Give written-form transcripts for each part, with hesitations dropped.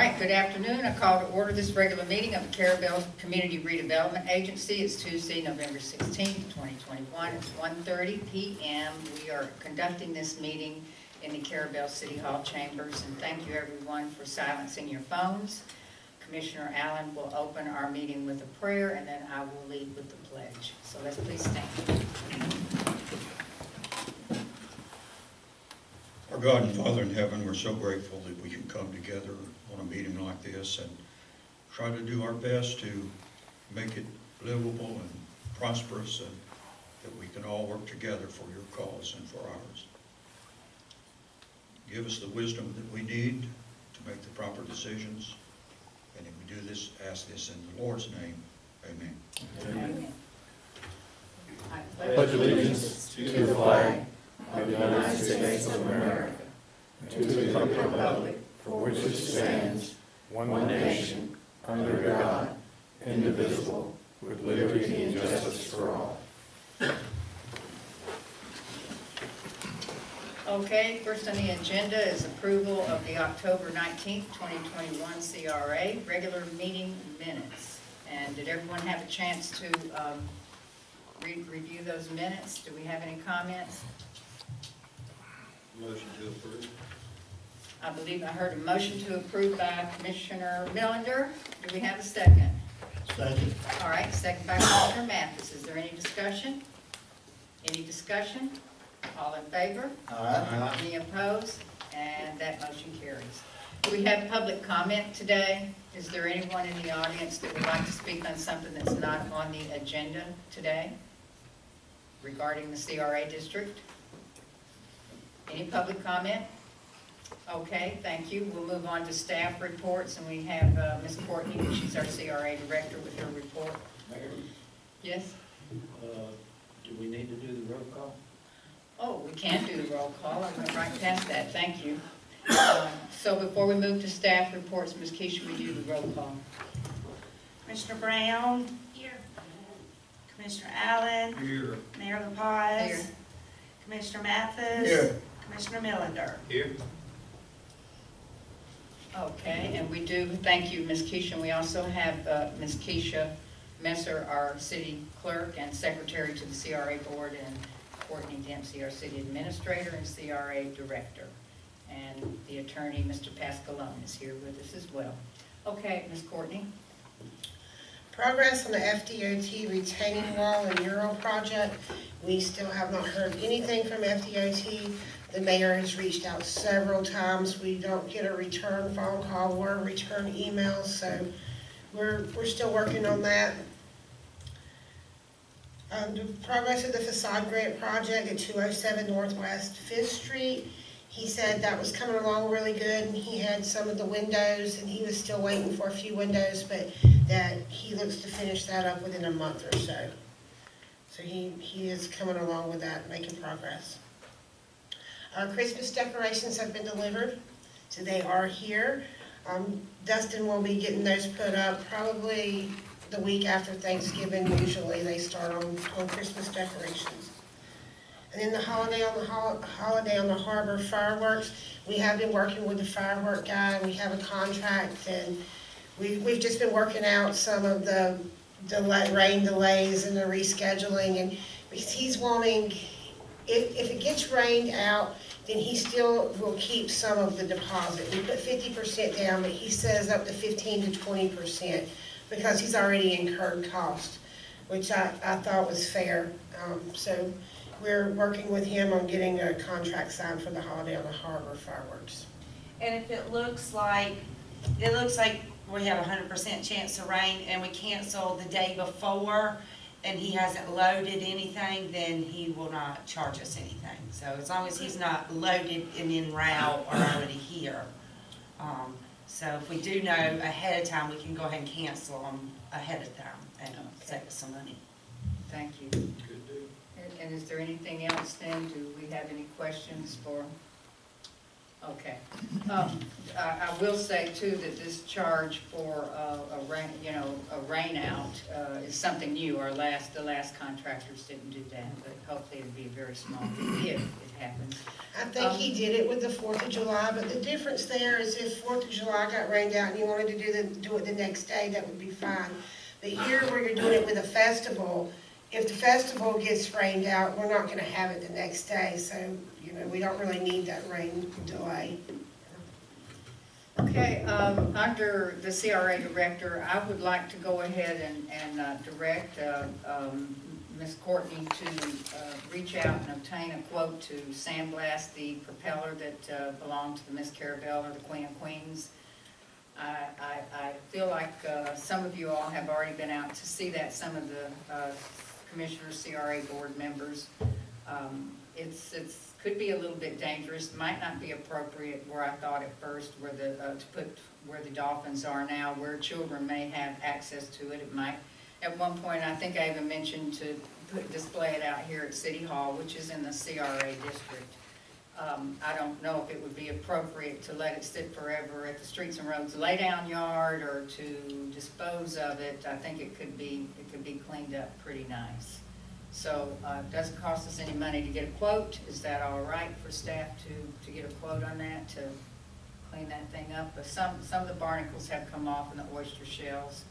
right, good afternoon. I call to order this regular meeting of the Carrabelle Community Redevelopment Agency. It's Tuesday, November 16th, 2021. It's 1:30 p.m. We are conducting this meeting in the Carrabelle City Hall chambers, and thank you everyone for silencing your phones. Commissioner Allen will open our meeting with a prayer, and then I will lead with the pledge. So let's please stand. Our God and Father in heaven, we're so grateful that we can come together on a meeting like this and try to do our best to make it livable and prosperous, and that we can all work together for your cause and for ours. Give us the wisdom that we need to make the proper decisions. And if we do this, ask this in the Lord's name. Amen. Amen. I pledge allegiance to the flag of the United States of America, and to the republic for which it stands, one nation, under God, indivisible, with liberty and justice for all. Okay, first on the agenda is approval of the October 19th, 2021 CRA regular meeting minutes. And did everyone have a chance to review those minutes? Do we have any comments? Motion to approve. I believe I heard a motion to approve by Commissioner Millender. Do we have a second? Second. All right, second by Commissioner Mathis. Is there any discussion? Any discussion? All in favor? Aye. Any opposed? And that motion carries. Do we have public comment today? Is there anyone in the audience that would like to speak on something that's not on the agenda today regarding the CRA District? Any public comment? Okay, thank you. We'll move on to staff reports, and we have Ms. Courtney, she's our CRA director, with her report. Mayor, Yes? do we need to do the roll call? Oh, we can do the roll call. I went right past that. Thank you. So before we move to staff reports, Ms. Keisha, we do the roll call. Commissioner Brown. Here. Commissioner Allen. Here. Mayor LaPaz. Here. Commissioner Mathis. Here. Commissioner Millender. Here. Okay, and we do, thank you, Ms. Keisha. And we also have Ms. Keisha Messer, our city clerk and secretary to the CRA Board, and Courtney Dempsey, our city administrator and CRA director. And the attorney, Mr. Pascalone, is here with us as well. Okay, Ms. Courtney. Progress on the FDOT retaining wall and mural project. We still have not heard anything from FDOT. The mayor has reached out several times. We don't get a return phone call or a return email, so we're still working on that. The progress of the facade grant project at 207 Northwest 5th Street. He said that was coming along really good, and he had some of the windows, and he was still waiting for a few windows, but that he looks to finish that up within a month or so. So he is coming along with that, making progress. Our Christmas decorations have been delivered, so they are here. Dustin will be getting those put up probably the week after Thanksgiving. Usually they start on Christmas decorations. And then the holiday on the harbor fireworks. We have been working with the firework guy. We have a contract, and we've just been working out some of the rain delays and the rescheduling. And he's wanting, if it gets rained out, then he still will keep some of the deposit. We put 50% down, but he says up to 15 to 20% because he's already incurred cost, which I thought was fair. So we're working with him on getting a contract signed for the holiday on the harbor fireworks. And if it looks like we have a 100% chance of rain and we cancel the day before and he hasn't loaded anything, then he will not charge us anything. So as long as he's not loaded and en route or already here. So if we do know ahead of time, we can go ahead and cancel them ahead of time and save us some money. Thank you. Good deal. And is there anything else then? Do we have any questions for Okay. I will say too that this charge for a rain, a rain out is something new. The last contractors didn't do that, but hopefully it'll be very small if it happens. I think he did it with the 4th of July, but the difference there is if 4th of July got rained out and you wanted to do it the next day, that would be fine. But here where you're doing it with a festival, if the festival gets rained out, we're not gonna have it the next day, so, we don't really need that rain delay. Okay, under the CRA director, I would like to go ahead and direct Ms. Courtney to reach out and obtain a quote to sandblast the propeller that belonged to the Miss Carrabelle or the Queen of Queens. I feel like some of you all have already been out to see that, some of the commissioners, CRA board members. It's could be a little bit dangerous, might not be appropriate where I thought at first, where to put where the dolphins are now, where children may have access to it. It might, at one point, I think I even mentioned to display it out here at City Hall, which is in the CRA District. I don't know if it would be appropriate to let it sit forever at the Streets and Roads Laydown Yard or to dispose of it. I think it could be cleaned up pretty nice. So it doesn't cost us any money to get a quote. Is that all right for staff to get a quote on that, to clean that thing up? But some of the barnacles have come off in the oyster shells.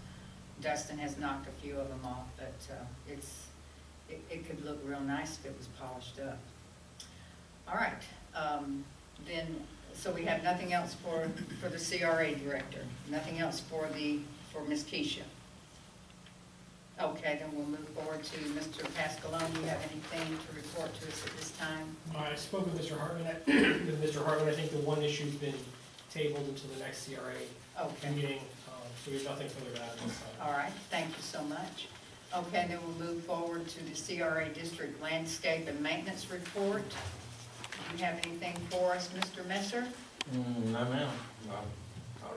Dustin has knocked a few of them off, but it could look real nice if it was polished up. All right, so we have nothing else for the CRA director, nothing else for Ms. Keisha. Okay, then we'll move forward to Mr. Pascalone. Do you have anything to report to us at this time? I spoke with Mr. Hartman. I think the one issue's been tabled until the next CRA meeting, so we have nothing further to add this time. All right, thank you so much. Okay, then we'll move forward to the CRA District Landscape and Maintenance Report. Do you have anything for us, Mr. Messer? No, ma'am. Not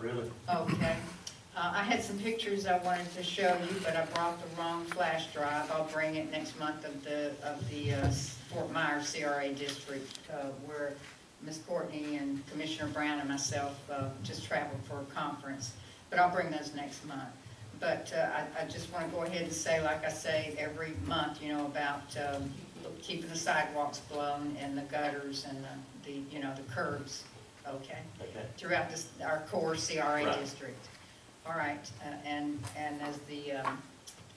really. Okay. I had some pictures I wanted to show you, but I brought the wrong flash drive. I'll bring it next month of the Fort Myers CRA District, where Ms. Courtney and Commissioner Brown and myself just traveled for a conference. But I'll bring those next month. But I just want to go ahead and say, like I say every month, about keeping the sidewalks blown and the gutters and the curbs, okay? Throughout our core CRA district. All right, and as the,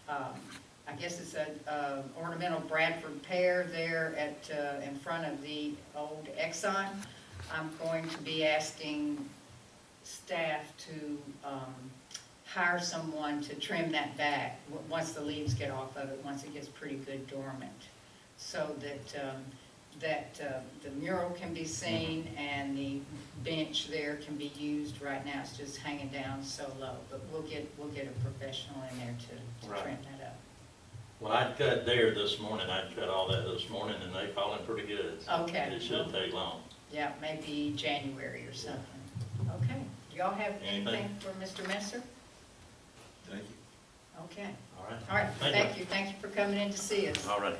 I guess it's a ornamental Bradford pear there in front of the old Exxon, I'm going to be asking staff to hire someone to trim that back once the leaves get off of it, once it gets pretty good dormant, so that the mural can be seen and the bench there can be used. Right now it's just hanging down so low, but we'll get a professional in there to trim that up. Well, I cut there this morning. I cut all that this morning, and they falling pretty good. So Okay. it shouldn't take long. Yeah, maybe January or something. Okay. Do y'all have anything for Mr. Messer? Thank you. Okay. All right. All right. Thank you. Thank you for coming in to see us. All right.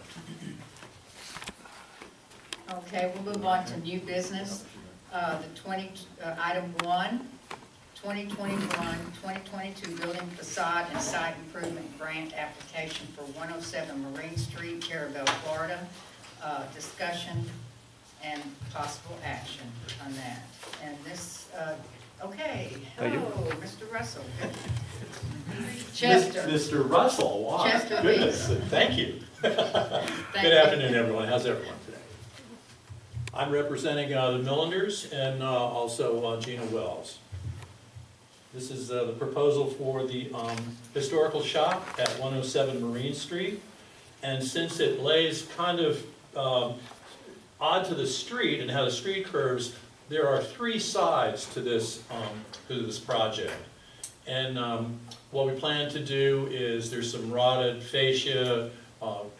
Okay, we'll move on to new business. Item 1, 2021-2022 Building Facade and Site Improvement Grant Application for 107 Marine Street, Carrabelle, Florida. Discussion and possible action on that. And this, okay, hello, Mr. Russell. Chester. Mr. Russell, wow, Chester, goodness, please. thank you. Thank Good you. afternoon, everyone. How's everyone today? I'm representing the Millanders and also Gina Wells. This is the proposal for the historical shop at 107 Marine Street. And since it lays kind of odd to the street and how the street curves, there are 3 sides to this project. And what we plan to do is there's some rotted fascia,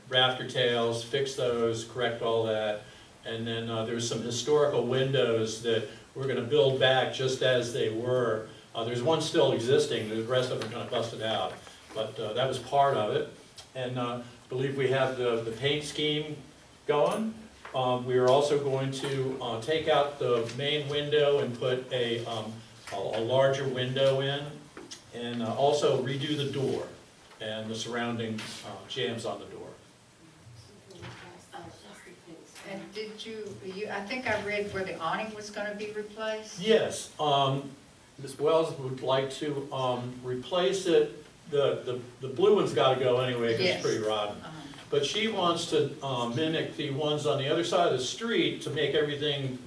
rafter tails, fix those, correct all that. And then there's some historical windows that we're going to build back just as they were. There's one still existing, the rest of them are kind of busted out. But that was part of it. And I believe we have the paint scheme going. We are also going to take out the main window and put a larger window in, and also redo the door and the surrounding jambs on the door. And did I think I read where the awning was gonna be replaced? Yes, Ms. Wells would like to replace it. The blue one's gotta go anyway, because Yes. it's pretty rotten. Uh-huh. But she wants to mimic the ones on the other side of the street to make everything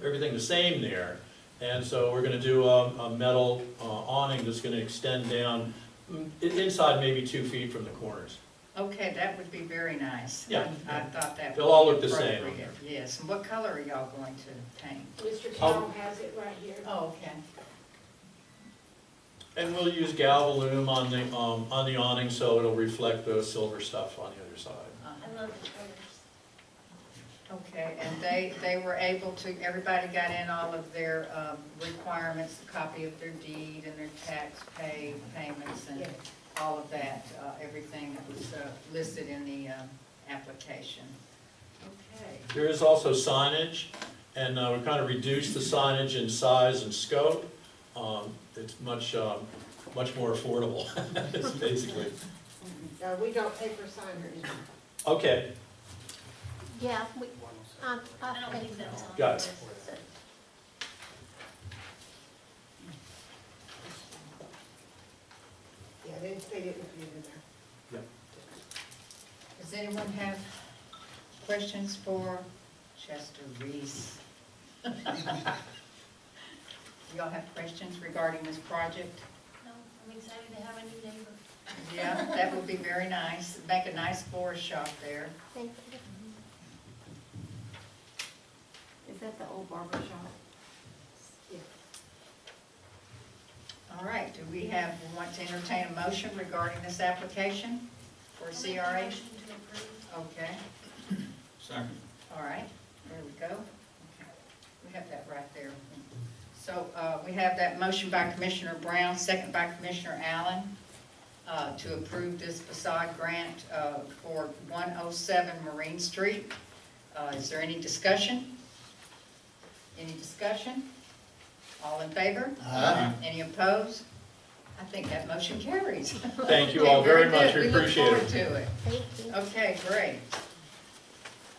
the same there. And so we're gonna do a metal awning that's gonna extend down inside maybe 2 feet from the corners. Okay, that would be very nice. Yeah. I thought that would be They'll all look the same. appropriate. Yes, and what color are y'all going to paint? Mr. Carroll has it right here. Oh, okay. And we'll use Galvalume on the awning, so it'll reflect the silver stuff on the other side. I love the colors. Okay, and they were able to, everybody got in all of their requirements, a copy of their deed and their tax payments and Yeah. all of that, everything that was listed in the application. Okay. There is also signage, and we kind of reduced the signage in size and scope. It's much more affordable, basically. We don't pay for signers. Okay, Yeah, I don't think that's on. got it. Yeah, they didn't put it in there. Does anyone have questions for Chester Reese? Y'all have questions regarding this project? No, I'm excited to have a new neighbor. Yeah, that would be very nice. Make a nice florist shop there. Thank you. Is that the old barber shop? Yeah. All right, do we want to entertain a motion regarding this application for CRA? Motion to approve. Okay, Second. all right, there we go. Okay, we have that right there. So we have that motion by Commissioner Brown, second by Commissioner Allen, to approve this facade grant for 107 Marine Street. Is there any discussion? Any discussion? All in favor? Aye. Any opposed? I think that motion carries. Thank you all very much, we good. appreciate We it. look forward to it. Thank you. Okay, great.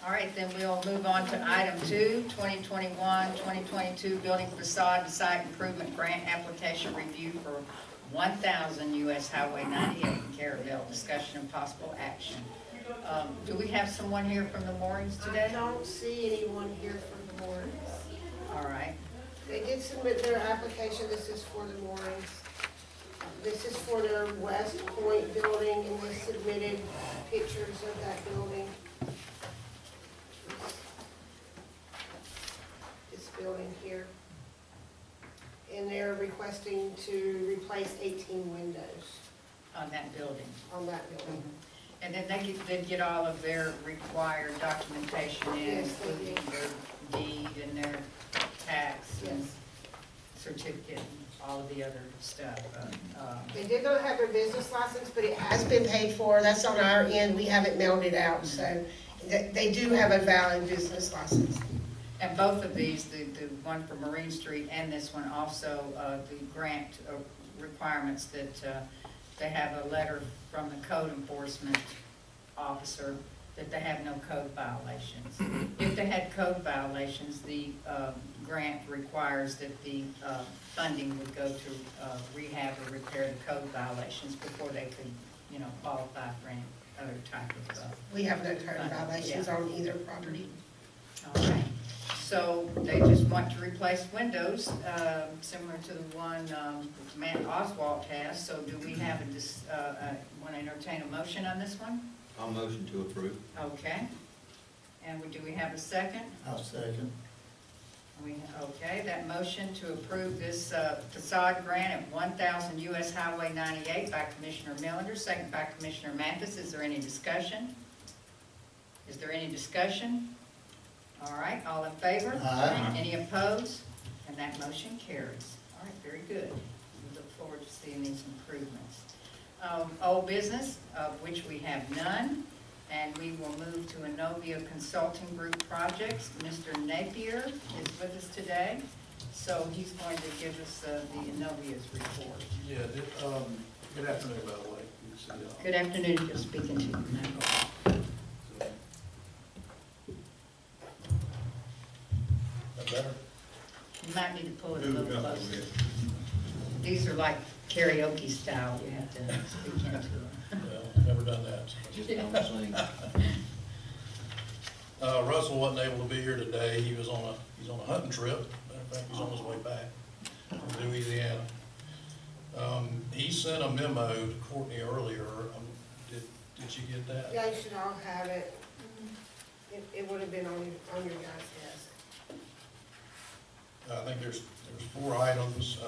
All right, then we'll move on to item 2, 2021-2022 Building Facade and Site Improvement Grant Application Review for 1000 US Highway 98 in Carrabelle. Discussion and possible action. Do we have someone here from the moorings I today? don't see anyone here from the moorings. All right. They did submit their application, this is for the moorings. This is for their West Point building, and they submitted pictures of that building. This building here. And they're requesting to replace 18 windows On that building. on that building. And then they did get all of their required documentation in, Yes, they including did. their deed and their tax and Yes. certificate and all of the other stuff. They did not have their business license, but it has been paid for. That's on our end. We haven't mailed it out, so they do have a valid business license. And both of these, the one for Marine Street and this one also, the grant requirements that they have a letter from the code enforcement officer that they have no code violations. If they had code violations, the grant requires that the funding would go to rehab or repair the code violations before they could, qualify for any other type of. We have no code violations on either property. All right. So they just want to replace windows, similar to the one Matt Oswalt has. So do we have want to entertain a motion on this one? I'll motion to approve. Okay. And do we have a second? I'll second. Okay, that motion to approve this facade grant at 1000 US Highway 98 by Commissioner Millender, second by Commissioner Mathis. Is there any discussion? Is there any discussion? All right, all in favor? Aye. Any opposed? And that motion carries. All right, very good. We look forward to seeing these improvements. Old business, of which we have none, And we will move to Inovia Consulting Group Projects. Mr. Napier is with us today, so he's going to give us the Inovia's report. Yeah, good afternoon, by the way. Good afternoon, just speaking to you now. That better? You might need to pull it a Move little up a closer. bit. These are like karaoke style, you have to speak into them. Well, never done that. Russell wasn't able to be here today. He's on a hunting trip. Matter of fact, he's on his way back from Louisiana. He sent a memo to Courtney earlier. Did you get that? Yeah, you should all have it. It would have been on your guys' desk. I think there's 4 items.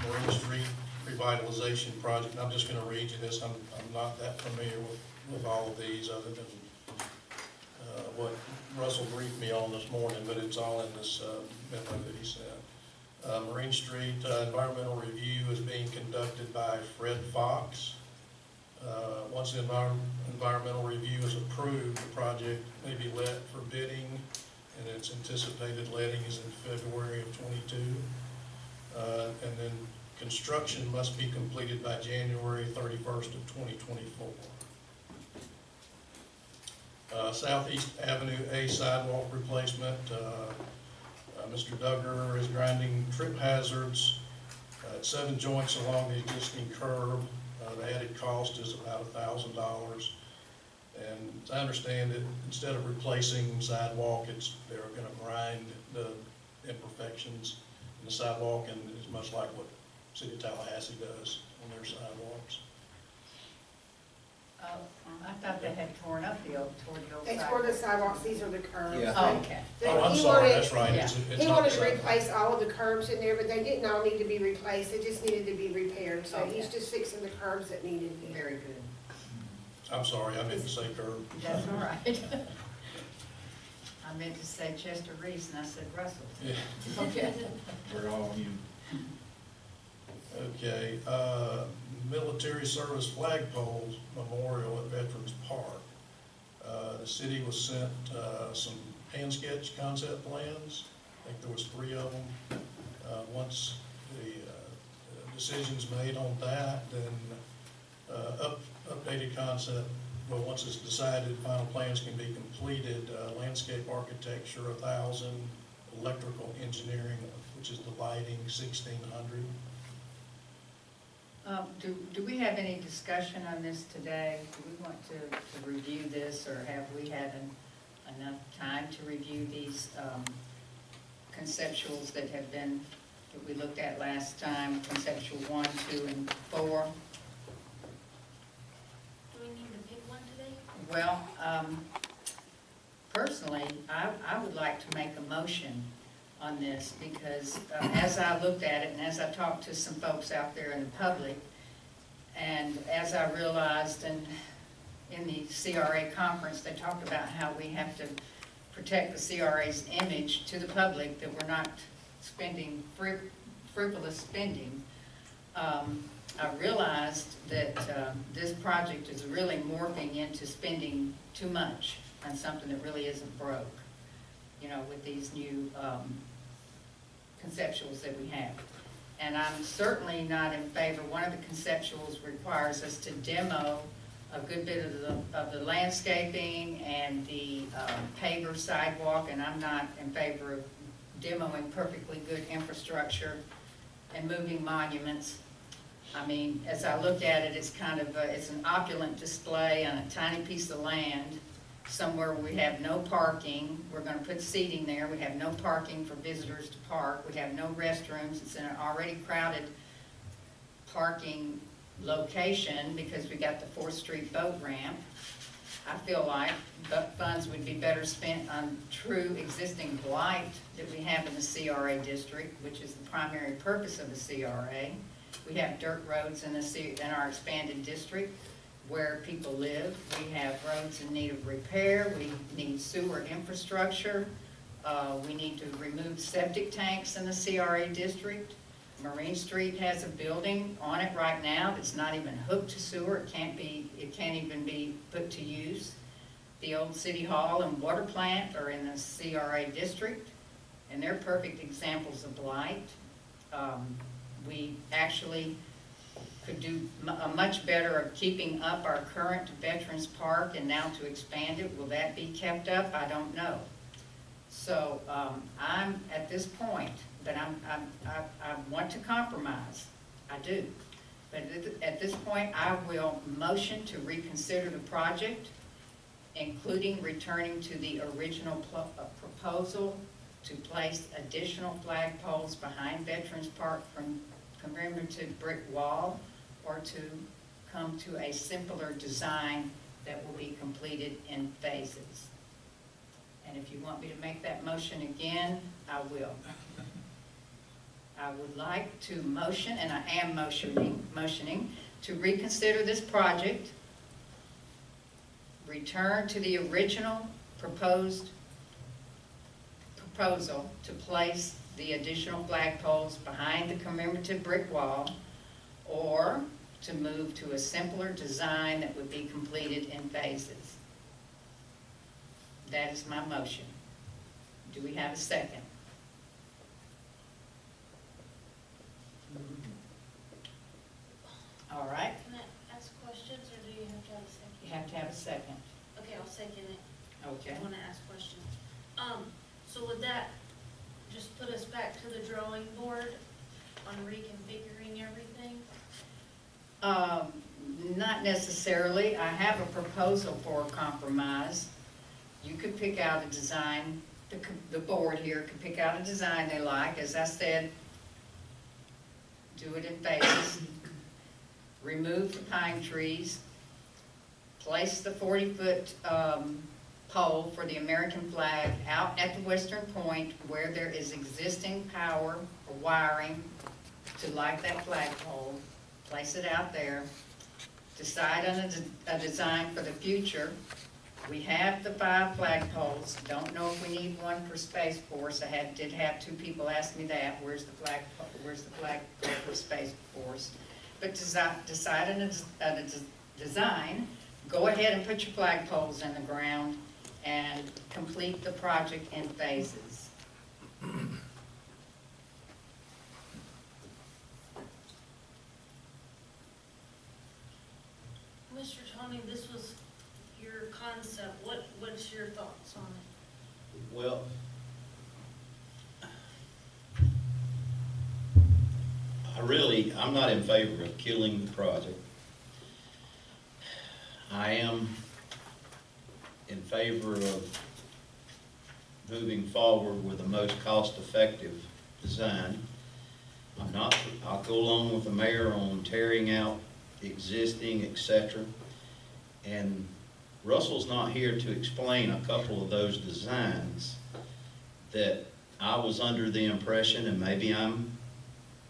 Marine Street revitalization project. And I'm just going to read you this. I'm not that familiar with all of these other than what Russell briefed me on this morning, but it's all in this memo that he sent. Marine Street environmental review is being conducted by Fred Fox. Once the environmental review is approved, the project may be let for bidding, and its anticipated letting is in February of '22. And then construction must be completed by January 31st of 2024. Southeast Avenue A sidewalk replacement. Mr. Duggar is grinding trip hazards at 7 joints along the existing curb. The added cost is about $1,000. And as I understand it, instead of replacing sidewalk, they're going to grind the imperfections in the sidewalk, and it's much like what City of Tallahassee does on their sidewalks. Oh, I thought they had torn up toward the old They sidewalk. tore the sidewalks, these are the curbs. Yeah. Oh, okay. Oh, I'm He sorry, wanted- that's right. Yeah. It's He not wanted the to sidewalk. replace all of the curbs in there, but they didn't all need to be replaced, they just needed to be repaired, so Okay. he's just fixing the curbs that needed to be. Very good. I'm sorry, I meant to say curb. That's all right. I meant to say Chester Reese, and I said Russell. Yeah. Okay. We're all on you. Okay, military service flagpole memorial at Veterans Park. The city was sent some hand sketch concept plans. I think there was 3 of them. Once the decision's made on that, then updated concept, well, once it's decided, final plans can be completed. Landscape architecture, 1,000, electrical engineering, which is the lighting, 1,600. Do we have any discussion on this today? Do we want to review this, or have we had enough time to review these conceptuals that we looked at last time, conceptual 1, 2, and 4? Do we need to pick one today? Well, personally, I would like to make a motion on this, because as I looked at it, and as I talked to some folks out there in the public, and as I realized in the CRA conference, they talked about how we have to protect the CRA's image to the public, that we're not spending frivolous spending. I realized that this project is really morphing into spending too much on something that really isn't broke, you know, with these new conceptuals that we have. And I'm certainly not in favor. One of the conceptuals requires us to demo a good bit of the landscaping and the paver sidewalk, and I'm not in favor of demoing perfectly good infrastructure and moving monuments. I mean, as I look at it, it's kind of it's an opulent display on a tiny piece of land somewhere we have no parking. We're going to put seating there. We have no parking for visitors to park. We have no restrooms. It's in an already crowded parking location because we got the 4th Street boat ramp. I feel like funds would be better spent on true existing blight that we have in the CRA district, which is the primary purpose of the CRA. We have dirt roads in our expanded district where people live. We have roads in need of repair. We need sewer infrastructure. We need to remove septic tanks in the CRA district. Marine Street has a building on it right now that's not even hooked to sewer. It can't even be put to use. the old city hall and water plant are in the CRA District, and they're perfect examples of blight. We actually could do a much better of keeping up our current Veterans Park, and now to expand it. Will that be kept up? I don't know. So I'm at this point, but I want to compromise. I do. But at this point, I will motion to reconsider the project, including returning to the original proposal to place additional flagpoles behind Veterans Park from commemorative brick wall, or to come to a simpler design that will be completed in phases. And if you want me to make that motion again, I will. I would like to motion, and I am motioning to reconsider this project, return to the original proposal to place the additional flagpoles behind the commemorative brick wall, or to move to a simpler design that would be completed in phases. That is my motion. Do we have a second? All right, Can I ask questions, or do you have to have a second? you have to have a second. Okay, I'll second it. Okay. I want to ask questions. So would that just put us back to the drawing board on reconfiguring everything? Not necessarily. I have a proposal for a compromise. You could pick out a design, the board here could pick out a design they like. As I said, do it in phases. Remove the pine trees. Place the 40-foot pole for the American flag out at the western point where there is existing power or wiring to light that flagpole. Place it out there. Decide on a design for the future. We have the 5 flagpoles. Don't know if we need one for Space Force. I did have 2 people ask me that. Where's the flagpole for Space Force? But decide on a design. Go ahead and put your flagpoles in the ground and complete the project in phases. Mr. Tony, this was your concept. What's your thoughts on it? Well, I'm not in favor of killing the project. I am in favor of moving forward with the most cost-effective design. I'll go along with the mayor on tearing out existing, etc. And Russell's not here to explain a couple of those designs that I was under the impression, and maybe I'm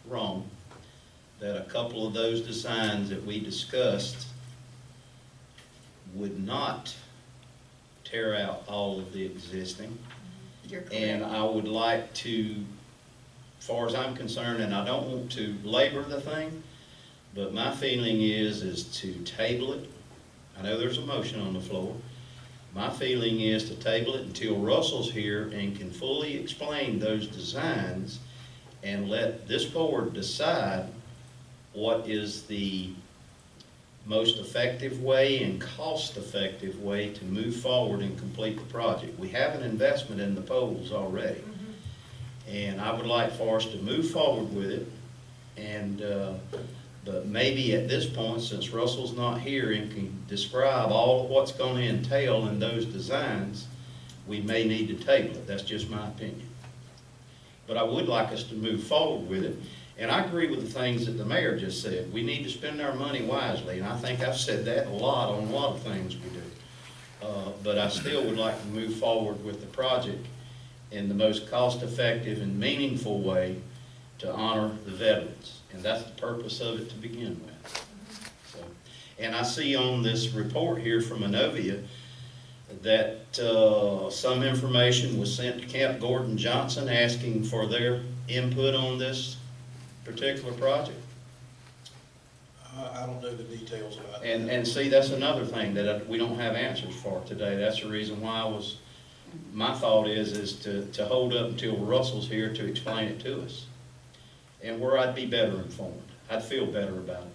wrong, that a couple of those designs that we discussed would not tear out all of the existing. You're correct. And I would like to, as far as I'm concerned, and I don't want to labor the thing, but my feeling is to table it. I know there's a motion on the floor. My feeling is to table it until Russell's here and can fully explain those designs, and let this board decide what is the most effective way and cost-effective way to move forward and complete the project. We have an investment in the poles already, and I would like for us to move forward with it. And but maybe at this point, since Russell's not here and can describe all of what's going to entail in those designs, we may need to table it. That's just my opinion. But I would like us to move forward with it. And I agree with the things that the mayor just said. We need to spend our money wisely, and I think I've said that a lot on a lot of things we do. But I still would like to move forward with the project in the most cost-effective and meaningful way to honor the veterans. And that's the purpose of it to begin with. So, and I see on this report here from Inovia that some information was sent to Camp Gordon Johnson asking for their input on this particular project. I don't know the details about that. And see, that's another thing that we don't have answers for today. That's the reason why my thought is to hold up until Russell's here to explain it to us. And where I'd be better informed. I'd feel better about it.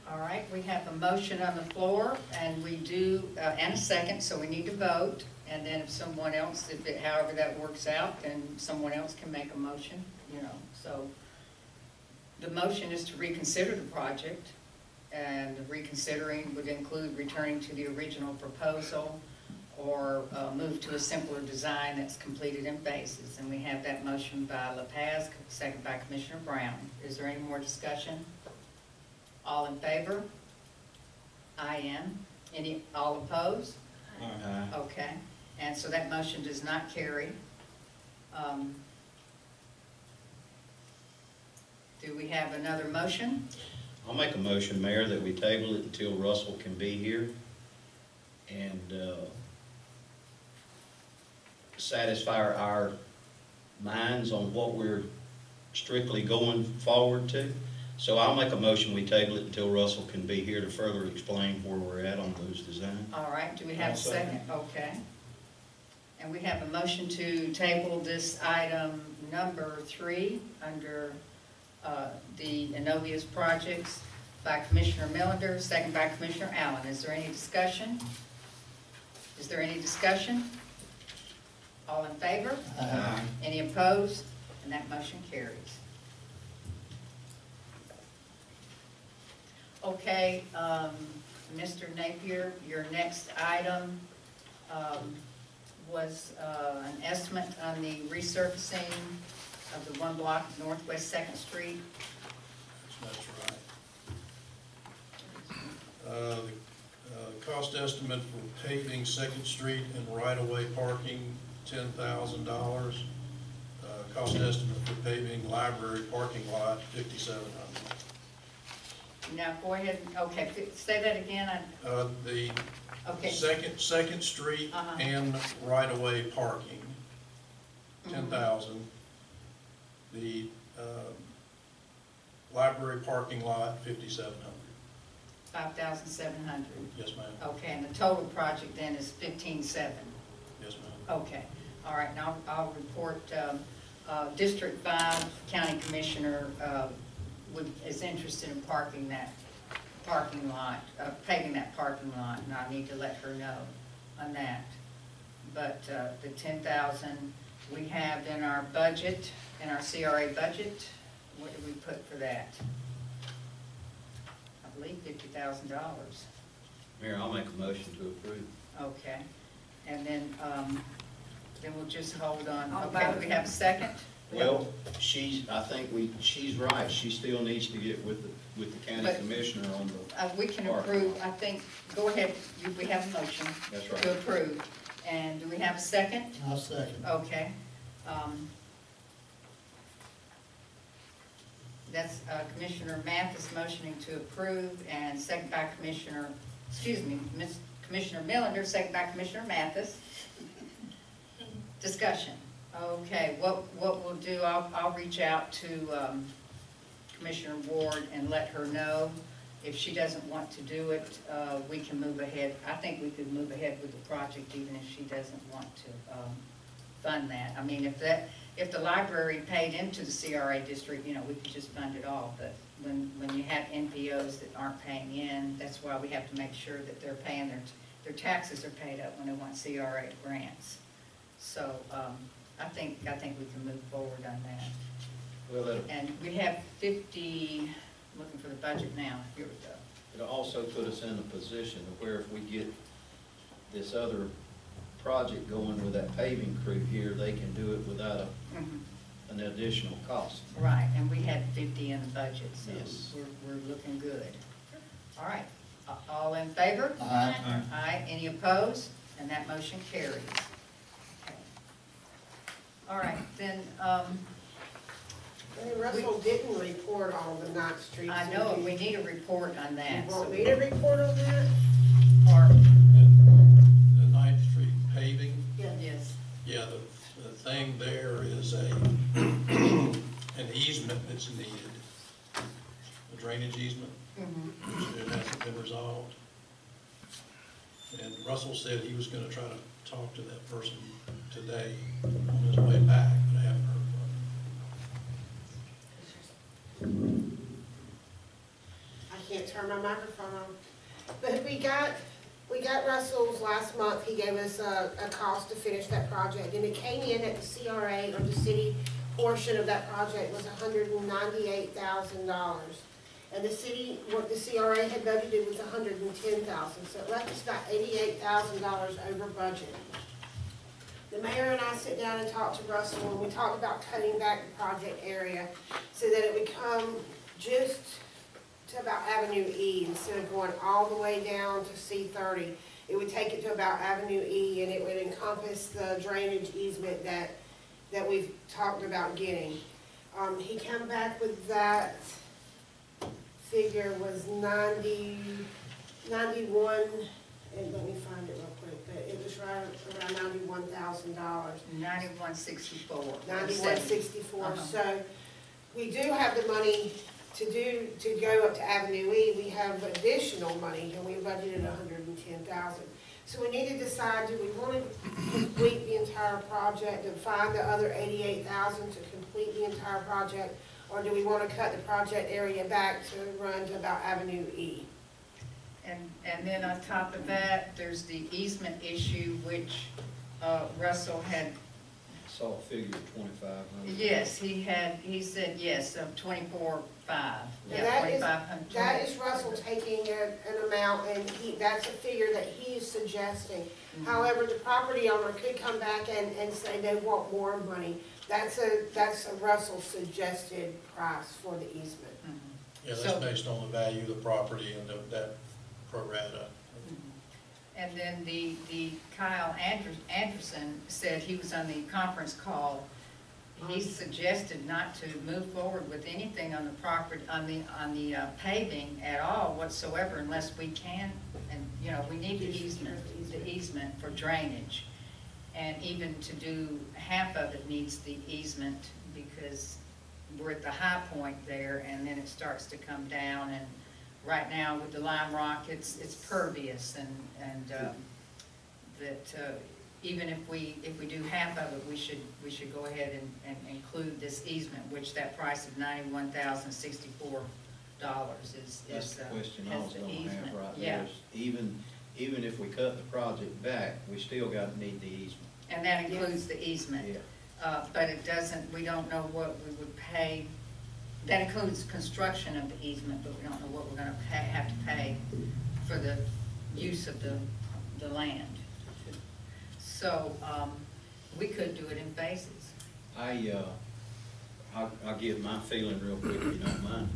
All right, we have a motion on the floor, and we do, and a second, so we need to vote. And then if someone else, however that works out, then someone else can make a motion, you know. So the motion is to reconsider the project, and reconsidering would include returning to the original proposal or move to a simpler design that's completed in phases. And we have that motion by LaPaz, second by Commissioner Brown. Is there any more discussion? All in favor? I am. All opposed? Okay, and so that motion does not carry. Do we have another motion? I'll make a motion, Mayor, that we table it until Russell can be here and satisfy our minds on what we're strictly going forward to. So I'll make a motion, we table it until Russell can be here to further explain where we're at on those designs. All right, do we have a second? Okay. And we have a motion to table this item number 3 under the Innovius projects by Commissioner Millender, second by Commissioner Allen. Is there any discussion? Is there any discussion? All in favor? Aye. Any opposed? And that motion carries. Okay, Mr. Napier, your next item was an estimate on the resurfacing of the 1 block of Northwest 2nd Street. That's right. The cost estimate for paving 2nd Street and right-of-way parking, $10,000. Cost estimate for paving library parking lot, $5,700. Now, go ahead, okay, say that again. The Okay. Second Street and right-of-way parking, 10,000. The library parking lot, 5,700. 5,700. Yes, ma'am. Okay, and the total project then is 15,700. Yes, ma'am. Okay, all right, now I'll report, District 5 County Commissioner is interested in parking that parking lot, paving that parking lot, and I need to let her know on that. But the 10,000 we have in our budget, in our CRA budget, what did we put for that? I believe $50,000. Mayor, I'll make a motion to approve. Okay, and then we'll just hold on. Okay, do we have a second? Well, she's right. She still needs to get with the county But commissioner on the. We can approve, I think, go ahead, we have a motion. That's right. To approve. And do we have a second? I'll second. Okay. That's Commissioner Mathis motioning to approve, and second by Commissioner Millender, second by Commissioner Mathis. Discussion. Okay, what we'll do, I'll reach out to Commissioner Ward and let her know. If she doesn't want to do it, we can move ahead. I think we could move ahead with the project even if she doesn't want to fund that. I mean, if the library paid into the CRA district, we could just fund it all. But when you have NPOs that aren't paying in, that's why we have to make sure that they're paying their taxes are paid up when they want CRA grants. So I think we can move forward on that. Well, And we have 50, looking for the budget now, here we go. it'll also put us in a position of where if we get this other project going with that paving crew here, they can do it without an additional cost. Right, and we had 50 in the budget, so Yes. we're looking good. All right, all in favor? Aye. Aye, any opposed? And that motion carries. Okay. All right, then, Russell didn't report all the Knott Streets. I know, we need a report on that. You want me to report on that? Or, The 9th Street paving, yes, yeah, the thing there is an easement that's needed. the drainage easement, which it hasn't been resolved. And Russell said he was gonna try to talk to that person today on his way back, but I haven't heard from him. I can't turn my microphone on. But we got Russell's last month, he gave us a cost to finish that project, and it came in at the CRA, or the city portion of that project was $198,000. And the city, what the CRA had budgeted was $110,000, so it left us about $88,000 over budget. The mayor and I sit down and talk to Russell, and we talk about cutting back the project area so that it would come just to about Avenue E, instead of going all the way down to C30. It would take it to about Avenue E, and it would encompass the drainage easement that we've talked about getting. He came back with that figure was 91, and let me find it real quick, but it was right around $91,000. 9164. 9164, so we do have the money to go up to Avenue E. We have additional money, and we budgeted $110,000. So we need to decide, do we want to complete the entire project and find the other $88,000 to complete the entire project, or do we want to cut the project area back to run to about Avenue E? And then on top of that, there's the easement issue, which Russell had. I saw a figure of 2,500. Yes, he said yes, of 24.5. Yeah, That 2,500. That is Russell taking an amount, and that's a figure that he's suggesting. However, the property owner could come back and say they want more money. That's a Russell suggested price for the easement. Yeah, that's based on the value of the property and that pro rata. And then the Kyle Anderson said he was on the conference call. He suggested not to move forward with anything on the property, on the paving at all whatsoever, unless we can, and we need the easement for drainage. And even to do half of it needs the easement, because we're at the high point there, and then it starts to come down. And right now with the lime rock, it's pervious, and that even if we do half of it, we should go ahead and include this easement, which that price of $91,064 is That's the question I has was the gonna easement. have right Yeah. there. Even if we cut the project back, we still got to need the easement. And that includes the easement. Yeah. But it doesn't, we don't know what we would pay. That includes construction of the easement, but we don't know what we're gonna have to pay for the use of the land. So, we could do it in phases. I'll give my feeling real quick, if you don't mind.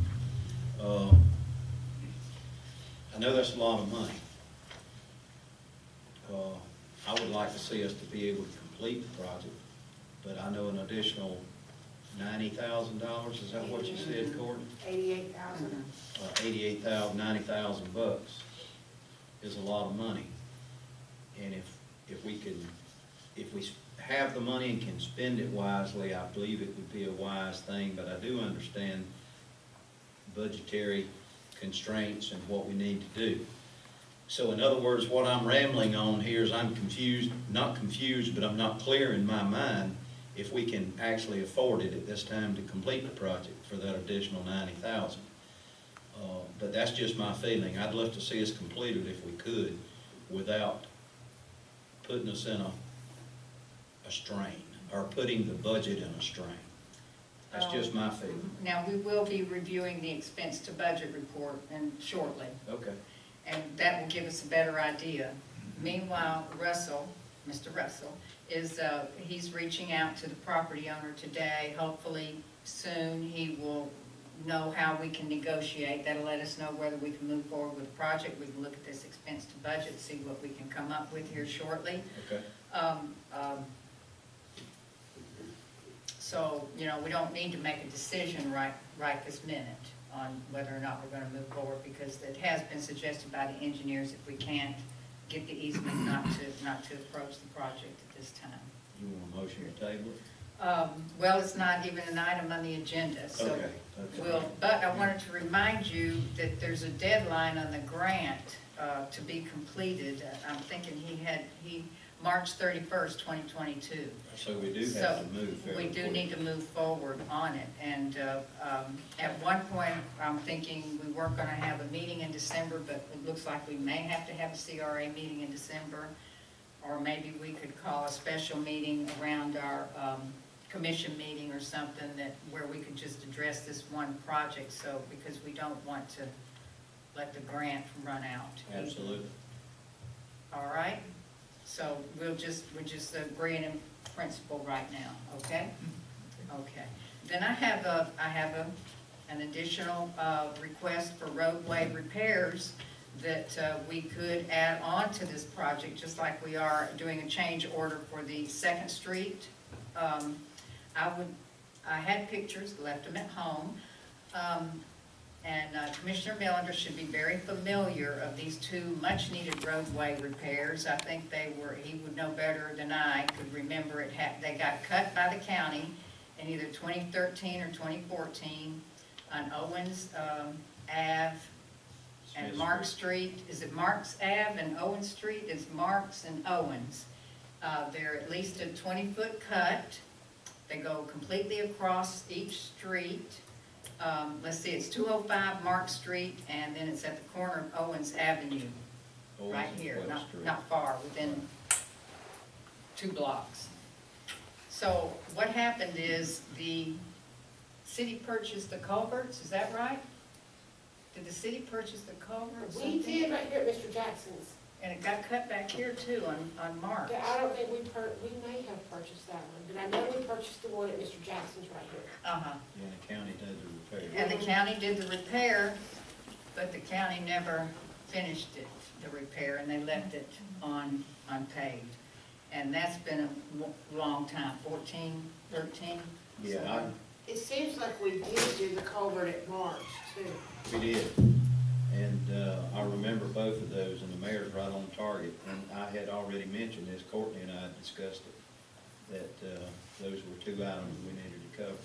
I know that's a lot of money. I would like to see us to be able to complete the project, but I know an additional $90,000, is that what you said, Courtney? $88,000. $88,000, $90,000 is a lot of money. And if we have the money and can spend it wisely, I believe it would be a wise thing, but I do understand budgetary constraints and what we need to do. So in other words, what I'm rambling on here is I'm confused, not confused, but I'm not clear in my mind if we can actually afford it at this time to complete the project for that additional $90,000. But that's just my feeling. I'd love to see us complete it if we could without putting us in a strain, or putting the budget in a strain. That's just my feeling. Now, we will be reviewing the expense to budget report shortly. Okay. And that will give us a better idea. Meanwhile, Mr. Russell, he's reaching out to the property owner today. Hopefully soon he will know how we can negotiate. That'll let us know whether we can move forward with the project. We can look at this expense to budget, see what we can come up with here shortly. Okay. So, we don't need to make a decision right this minute on whether or not we're going to move forward, because it has been suggested by the engineers if we can't get the easement not to approach the project at this time. You want a motion to table it? Well, it's not even an item on the agenda, so Okay. but I wanted to remind remind you that there's a deadline on the grant to be completed. I'm thinking March 31st, 2022. So we do So have to move fairly we do quick. need to move forward on it. And at one point, I'm thinking we weren't gonna have a meeting in December, but it looks like we may have to have a CRA meeting in December. Or maybe we could call a special meeting around our commission meeting or something where we could just address this one project, so, because we don't want to let the grant run out. Absolutely. All right? So we're just agreeing in principle right now, okay? Okay. Then I have an additional request for roadway repairs that we could add on to this project, just like we are doing a change order for the 2nd Street. I had pictures, left them at home, and Commissioner Millender should be very familiar of these two much-needed roadway repairs. I think he would know better than I could remember it. They got cut by the county in either 2013 or 2014 on Owens Ave and Mark Street. Is it Marks Ave and Owens Street? It's Marks and Owens. They're at least a 20-foot cut. They go completely across each street. Let's see, it's 205 Mark Street, and then it's at the corner of Owens Avenue, right here, not far, within 2 blocks. So what happened is the city purchased the culverts, is that right? Did the city purchase the culverts? We did right here at Mr. Jackson's. And it got cut back here too on Mark. But I don't think we may have purchased that one, but I know we purchased the one at Mr. Jackson's right here. Uh-huh. And the county did the repair. And the county did the repair, but the county never finished it, the repair, and they left it unpaved. And that's been a long time, 14, 13? Yeah, It seems like we did do the culvert at March too. we did. And I remember both of those, and the mayor's right on target. And I had already mentioned this, Courtney and I had discussed it, that those were 2 items we needed to cover.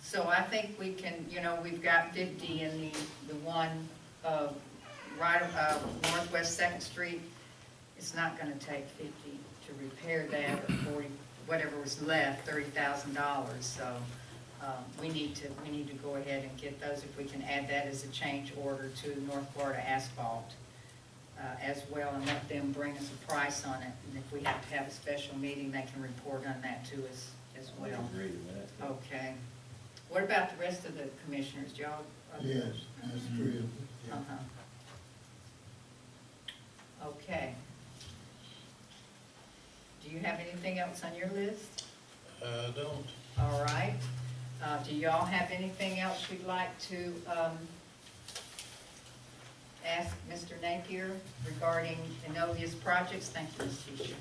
So I think we can, we've got 50 in the one right Northwest 2nd Street. It's not gonna take 50 to repair that, or 40, whatever was left, $30,000. So we need to go ahead and get those, if we can add that as a change order to North Florida Asphalt as well, and let them bring us a price on it. And if we have to have a special meeting, they can report on that to us as I well. agree with that. Okay. What about the rest of the commissioners, y'all? Yes, that's 3 of them. Yeah. Okay. Do you have anything else on your list? Don't. All right. Do y'all have anything else you'd like to ask Mr. Napier regarding Enovia's projects? Thank you, Ms. Tisha.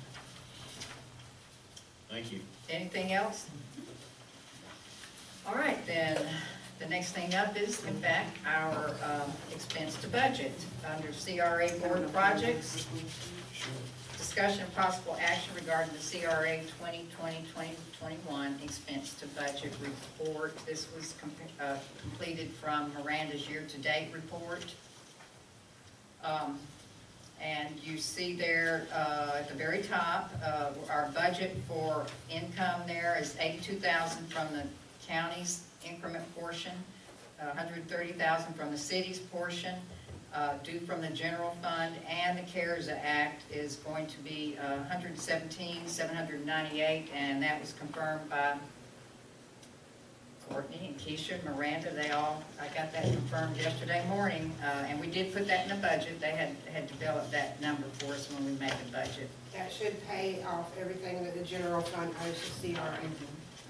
Thank you. Anything else? All right, then, the next thing up is, in fact, our expense to budget under CRA Board projects. Discussion of possible action regarding the CRA 2020-2021 expense to budget report. This was completed from Miranda's year-to-date report. And you see there at the very top, our budget for income there is $82,000 from the county's increment portion, $130,000 from the city's portion, due from the general fund, and the CARES Act is going to be $117,798, and that was confirmed by Courtney and Keisha and Miranda. I got that confirmed yesterday morning, and we did put that in the budget. They had developed that number for us when we made the budget. That should pay off everything that the general fund owes to CRA.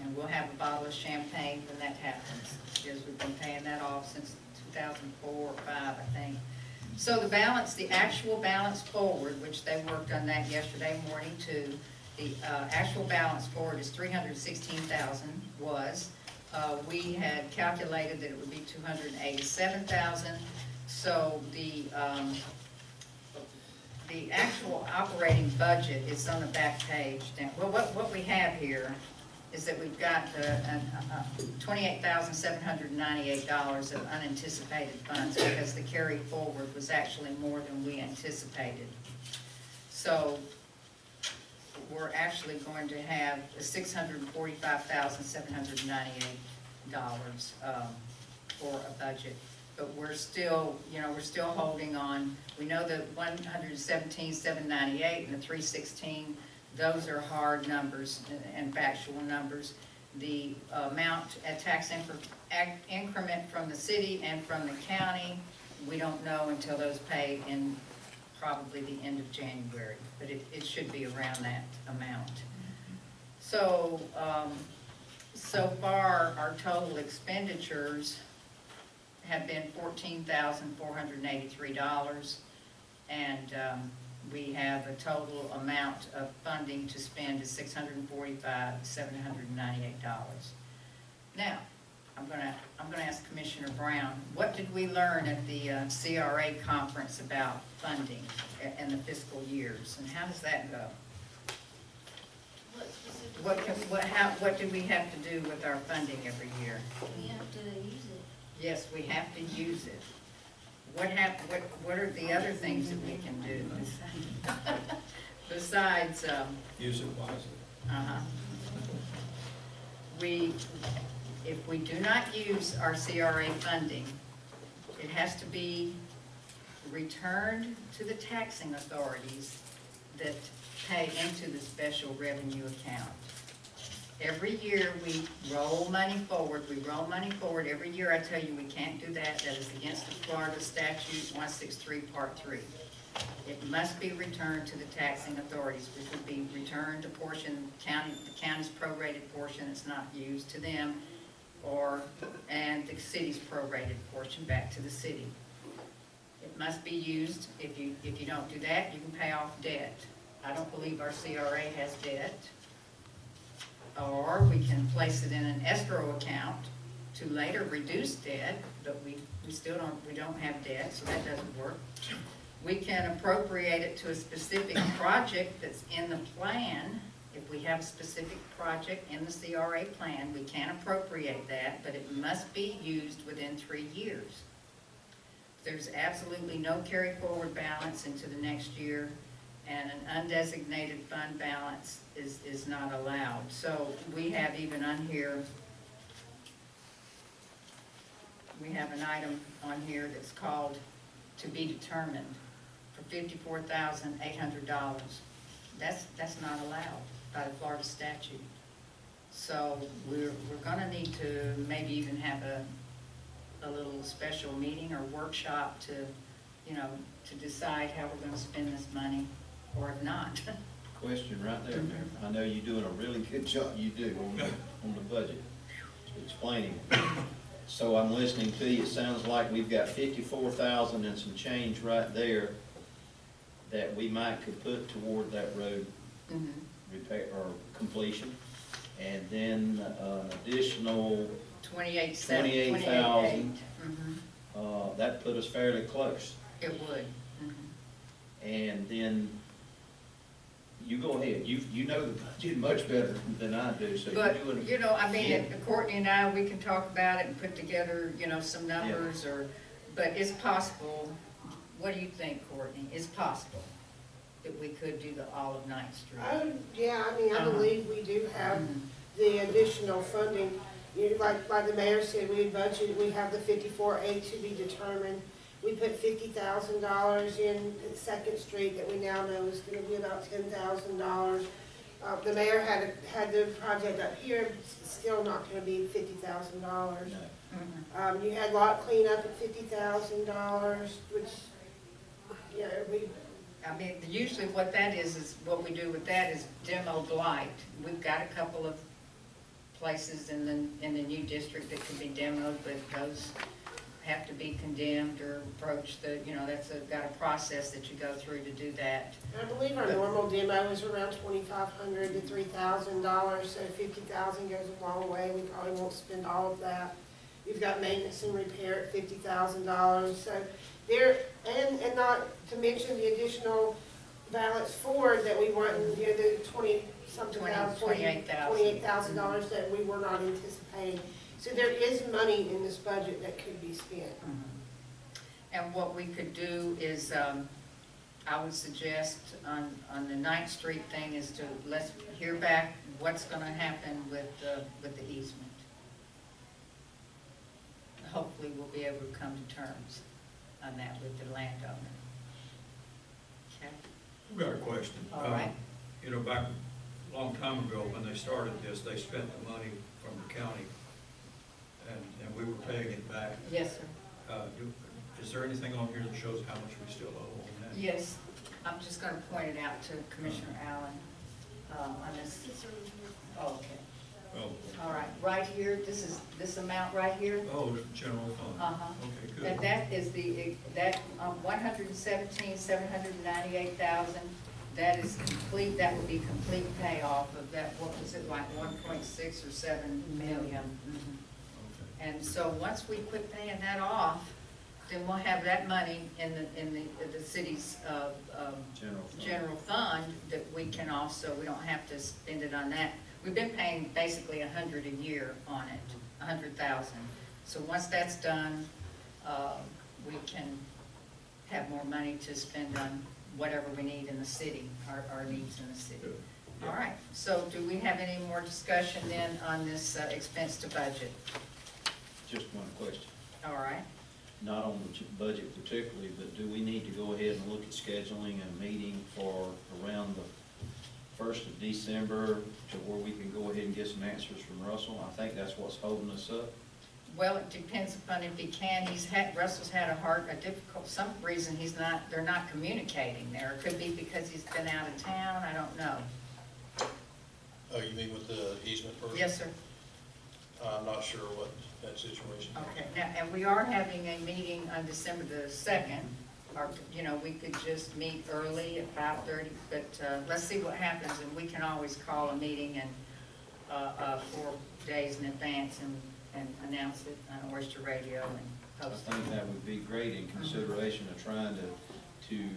And we'll have a bottle of champagne when that happens, because we've been paying that off since 2004 or 5, I think. So the actual balance forward, which they worked on that yesterday morning too, the actual balance forward is $316,000 was. We had calculated that it would be $287,000. So the actual operating budget is on the back page. Now, well, what we have here is that we've got $28,798 of unanticipated funds because the carry forward was actually more than we anticipated. So we're actually going to have $645,798 for a budget. But we're still, we're still holding on. We know the 117,798 and the 316, those are hard numbers and factual numbers. The amount at tax increment from the city and from the county, we don't know until those pay in probably the end of January, but it should be around that amount. So, so far, our total expenditures have been $14,483, and we have a total amount of funding to spend is $645,798. Now, I'm gonna ask Commissioner Brown, what did we learn at the CRA conference about funding and the fiscal years, and how does that go? What do we have to do with our funding every year? We have to use it. Yes, we have to use it. What are the other things that we can do besides? Use it wisely. If we do not use our CRA funding, it has to be returned to the taxing authorities that pay into the special revenue account. Every year we roll money forward. Every year I tell you we can't do that. That is against the Florida statute 163 Part 3. It must be returned to the taxing authorities, which would be returned a portion, the county's prorated portion that's not used to them, and the city's prorated portion back to the city. It must be used. If you don't do that, you can pay off debt. I don't believe our CRA has debt. Or we can place it in an escrow account to later reduce debt, but we don't have debt, so that doesn't work. We can appropriate it to a specific project that's in the plan. If we have a specific project in the CRA plan, we can appropriate that, but it must be used within 3 years. There's absolutely no carry forward balance into the next year, and an undesignated fund balance is not allowed. So we have even on here, we have an item on here that's called to be determined for $54,800. That's not allowed by the Florida statute. So we're gonna need to maybe even have a little special meeting or workshop to, to decide how we're gonna spend this money, or if not. Question right there, Mayor. I know you're doing a really good job, you do, on the budget, explaining it. So I'm listening to you, it sounds like we've got 54,000 and some change right there that we might could put toward that road repair or completion. And then an additional 28,000. That put us fairly close. It would. And then, you go ahead, you know the budget much better than I do, so But, you're doing. Courtney and I, we can talk about it and put together, some numbers, but it's possible. What do you think, Courtney? It's possible that we could do the all of 9th Street. I believe we do have the additional funding. Like the mayor said, we had budgeted, we have the 54A to be determined. We put $50,000 in 2nd Street that we now know is gonna be about $10,000. The mayor had the project up here, it's still not gonna be $50,000. No. You had lot cleanup at $50,000, which, Usually what that is what we do with that is demo blight. We've got a couple of places in the new district that could be demoed, but those have to be condemned or approach that's got a process that you go through to do that. I believe our normal demo is around $2,500 to $3,000, so $50,000 goes a long way. We probably won't spend all of that. You've got maintenance and repair at $50,000, so there, and not to mention the additional balance forward that we want, you know, the 20-something thousand, $28,000 that we were not anticipating. So there is money in this budget that could be spent. And what we could do is, I would suggest on the 9th Street thing is to, let's hear back what's gonna happen with the easement. Hopefully we'll be able to come to terms on that with the landowner. Okay? I've got a question. All right. You know, back a long time ago, when they started this, they spent the money from the county, and we were paying it back. Yes, sir. Is there anything on here that shows how much we still owe on that? Yes, I'm just gonna point it out to Commissioner Allen, on this. Oh, okay. Oh, All right, right here, this is, this amount right here. oh, it's general fund. Uh-huh. Okay, good. And that is that 117,798,000, that is complete, that would be complete payoff of that, what was it, like 1.6 or 7 million? Mhm. Okay. And so once we quit paying that off, then we'll have that money in the city's, general fund that we can also, we don't have to spend it on that. We've been paying basically $100 a year on it, $100,000. So once that's done, we can have more money to spend on whatever we need in the city, our needs in the city. Good. All right, so do we have any more discussion then on this expense to budget? Just one question, All right, not on the budget particularly, but do we need to go ahead and look at scheduling a meeting for around the 1st of December to where we can go ahead and get some answers from Russell? I think that's what's holding us up. well, it depends upon if he can. Russell's had a difficult, some reason they're not communicating there. It could be because he's been out of town, I don't know. Oh, you mean with the easement person? Yes, sir. I'm not sure what that situation is. Okay, now, and we are having a meeting on December the 2nd, or, you know, we could just meet early at 5:30, but let's see what happens, and we can always call a meeting and 4 days in advance and announce it on Oyster Radio and I post it. think that would be great in consideration of trying to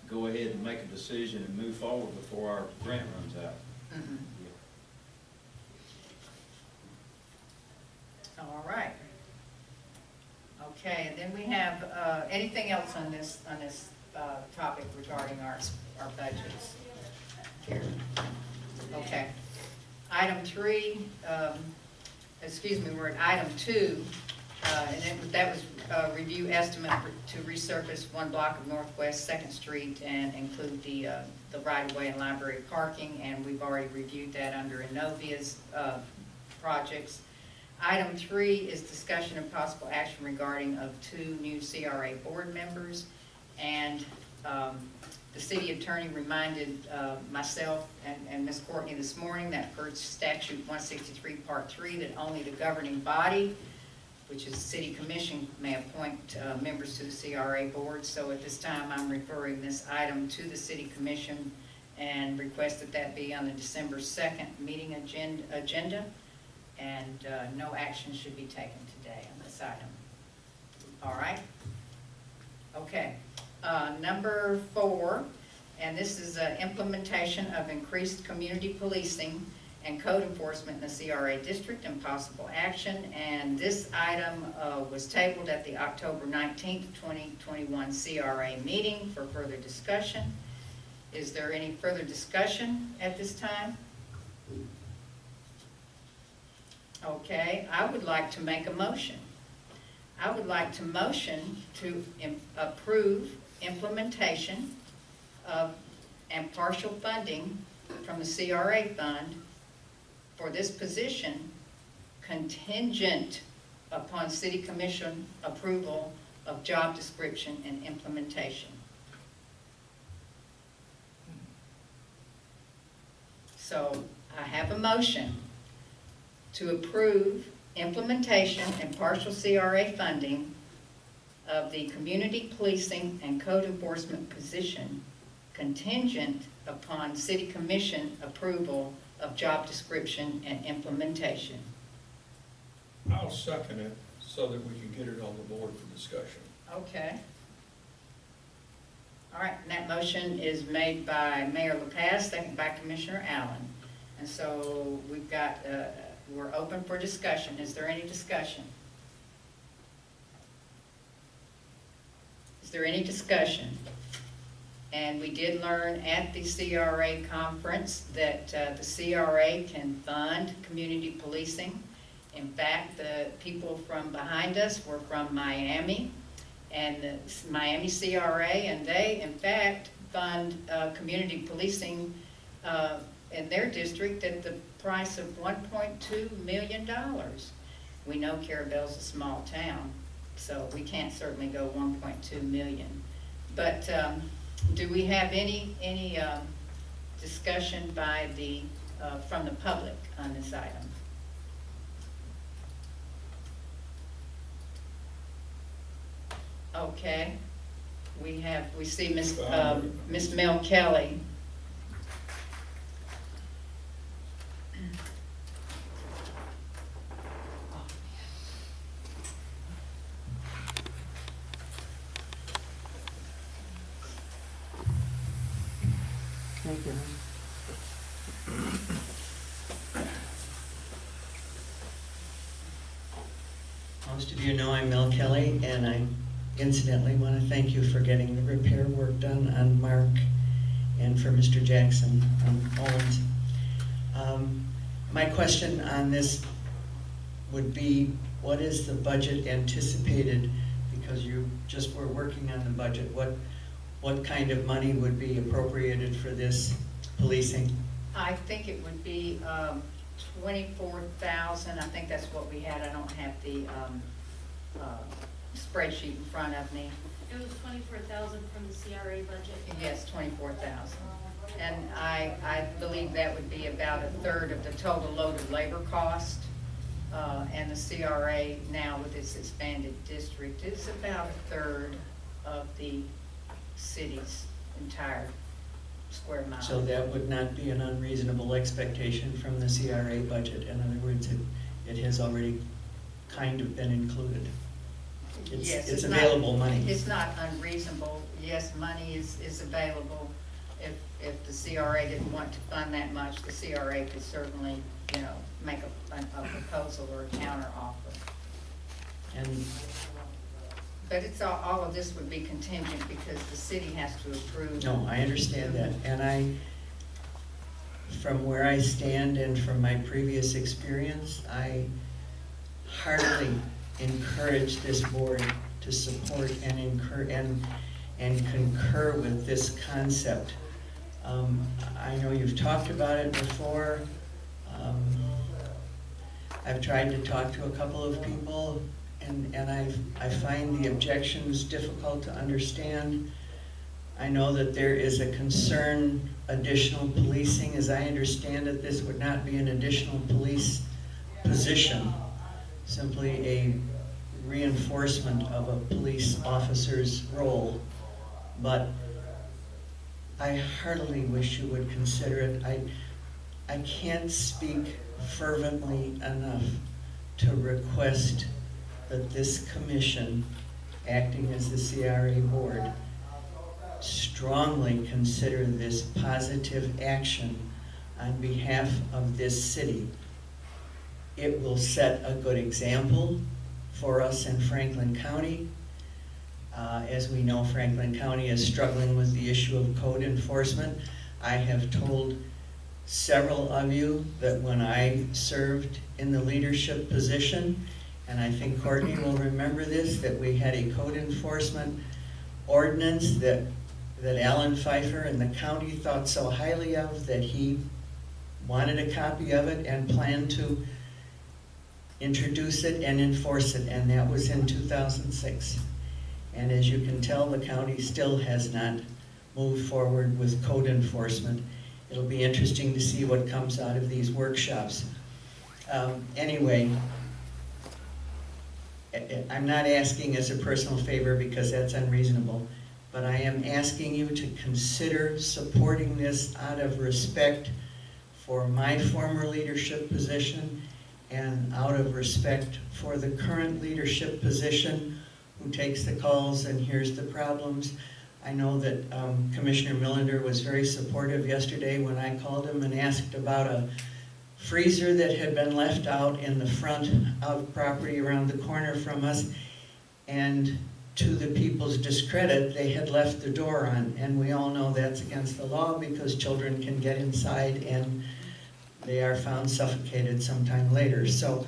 go ahead and make a decision and move forward before our grant runs out. Mhm. All right. Okay, and then we have, anything else on this topic regarding our budgets? Here. Okay. Item 3, we're at item 2, and that was review estimate to resurface one block of Northwest 2nd Street and include the right-of-way and library parking, and we've already reviewed that under Innovia's projects. Item 3 is discussion of possible action regarding of 2 new CRA board members, and the city attorney reminded myself and Ms. Courtney this morning that per statute 163 part 3 that only the governing body, which is the city commission, may appoint members to the CRA board. So at this time I'm referring this item to the city commission and request that be on the December 2nd meeting agenda. And no action should be taken today on this item. All right? Okay. Number 4, and this is implementation of increased community policing and code enforcement in the CRA District and possible action. And this item was tabled at the October 19th, 2021 CRA meeting for further discussion. Is there any further discussion at this time? Okay, I would like to make a motion. I would like to motion to approve implementation of and partial funding from the CRA fund for this position contingent upon city commission approval of job description and implementation. So I have a motion to approve implementation and partial CRA funding of the community policing and code enforcement position contingent upon city commission approval of job description and implementation. I'll second it so that we can get it on the board for discussion. Okay. All right, and that motion is made by Mayor LaPaz, second by Commissioner Allen. And so we've got, we're open for discussion. Is there any discussion? Is there any discussion? And we did learn at the CRA conference that the CRA can fund community policing. In fact, the people from behind us were from Miami, and the Miami CRA, and they, in fact, fund community policing in their district at the price of $1.2 million. We know Carrabelle's a small town, so we can't certainly go 1.2 million. But do we have any discussion by the from the public on this item? Okay, we see Miss Mel Kelly. Thank you. Most of you know I'm Mel Kelly, and I incidentally want to thank you for getting the repair work done on Mark and for Mr. Jackson on Owens. My question on this would be, what is the budget anticipated? Because you just were working on the budget. What kind of money would be appropriated for this policing? I think it would be 24,000. I think that's what we had. I don't have the spreadsheet in front of me. It was 24,000 from the CRA budget. Yes, 24,000. And I believe that would be about a third of the total loaded labor cost. And the CRA now with its expanded district is about a third of the city's entire square mile. So that would not be an unreasonable expectation from the CRA budget. In other words, it has already kind of been included. Yes, it's available not, money. It's not unreasonable. Yes, money is available. If the CRA didn't want to fund that much, the CRA could certainly, you know, make a proposal or a counter offer. And but it's all of this would be contingent because the city has to approve. no, I understand that, and from where I stand and from my previous experience, I heartily encourage this board to support and concur with this concept. I know you've talked about it before. I've tried to talk to a couple of people, and I find the objections difficult to understand. I know that there is a concern, additional policing. As I understand it, this would not be an additional police position, simply a reinforcement of a police officer's role. But I heartily wish you would consider it. I can't speak fervently enough to request that this commission, acting as the CRA board, strongly consider this positive action on behalf of this city. It will set a good example for us in Franklin County. As we know, Franklin County is struggling with the issue of code enforcement. I have told several of you that when I served in the leadership position, and I think Courtney will remember this, that we had a code enforcement ordinance that Alan Pfeiffer and the county thought so highly of that he wanted a copy of it and planned to introduce it and enforce it, and that was in 2006. And as you can tell, the county still has not moved forward with code enforcement. It'll be interesting to see what comes out of these workshops. Anyway, I'm not asking as a personal favor because that's unreasonable, but I am asking you to consider supporting this out of respect for my former leadership position and out of respect for the current leadership position who takes the calls and hears the problems. I know that Commissioner Millender was very supportive yesterday when I called him and asked about a freezer that had been left out in the front of property around the corner from us. And to the people's discredit, they had left the door on. And we all know that's against the law because children can get inside and they are found suffocated sometime later. So,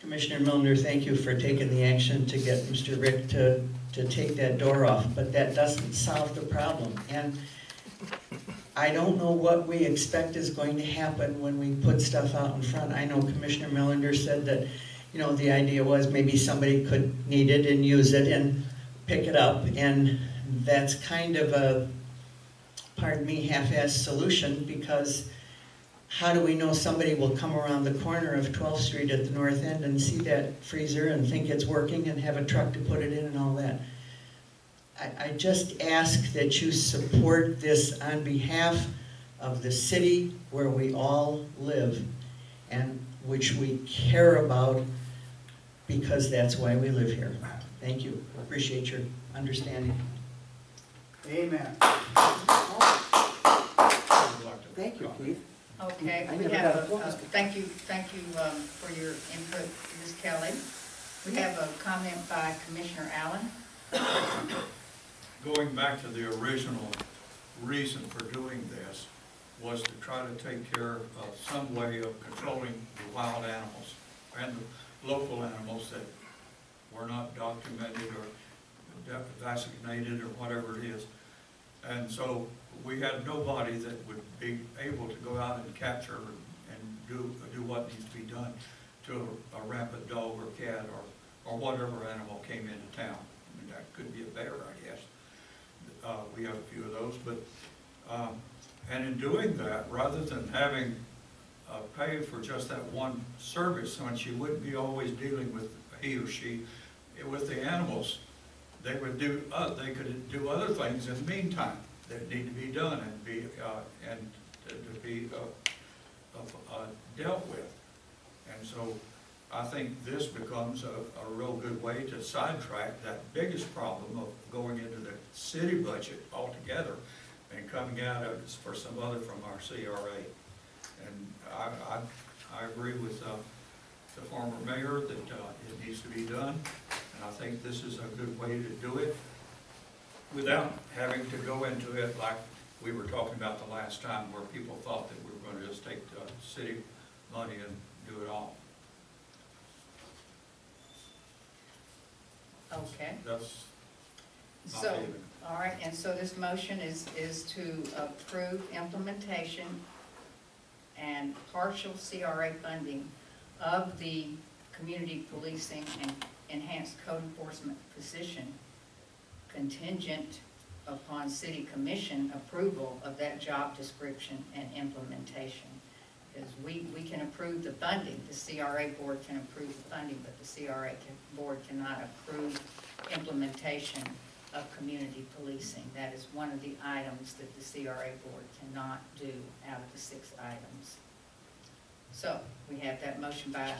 Commissioner Millender, thank you for taking the action to get Mr. Rick to take that door off, but that doesn't solve the problem. And I don't know what we expect is going to happen when we put stuff out in front. I know Commissioner Millender said that, you know, the idea was maybe somebody could need it and use it and pick it up, and that's kind of a, pardon me, half-assed solution, because how do we know somebody will come around the corner of 12th Street at the north end and see that freezer and think it's working and have a truck to put it in and all that? I just ask that you support this on behalf of the city where we all live and which we care about, because that's why we live here. Thank you. Appreciate your understanding. Amen. Thank you, Keith. Okay, I we never have, got applause. thank you for your input, Ms. Kelly. We have a comment by Commissioner Allen. Going back to the original reason for doing this was to try to take care of some way of controlling the wild animals and the local animals that were not documented or designated or whatever it is. And so we had nobody that would be able to go out and capture and do what needs to be done to a rampant dog or cat or whatever animal came into town. I mean, that could be a bear, I guess. We have a few of those, but and in doing that, rather than having pay for just that one service, when she wouldn't be always dealing with he or she with the animals, they would do they could do other things in the meantime that need to be done and be to be dealt with. And so I think this becomes a real good way to sidetrack that biggest problem of going into the city budget altogether and coming out of it for some other from our CRA. And I agree with the former mayor that it needs to be done, and I think this is a good way to do it without having to go into it like we were talking about the last time, where people thought that we were going to just take the city money and do it all. Okay. That's my So, feeling. all right, and so this motion is to approve implementation and partial CRA funding of the community policing and enhanced code enforcement position, contingent upon city commission approval of that job description and implementation. Because we can approve the funding, the CRA board can approve the funding, but the CRA board cannot approve implementation of community policing. That is one of the items that the CRA board cannot do out of the 6 items. So we have that motion by,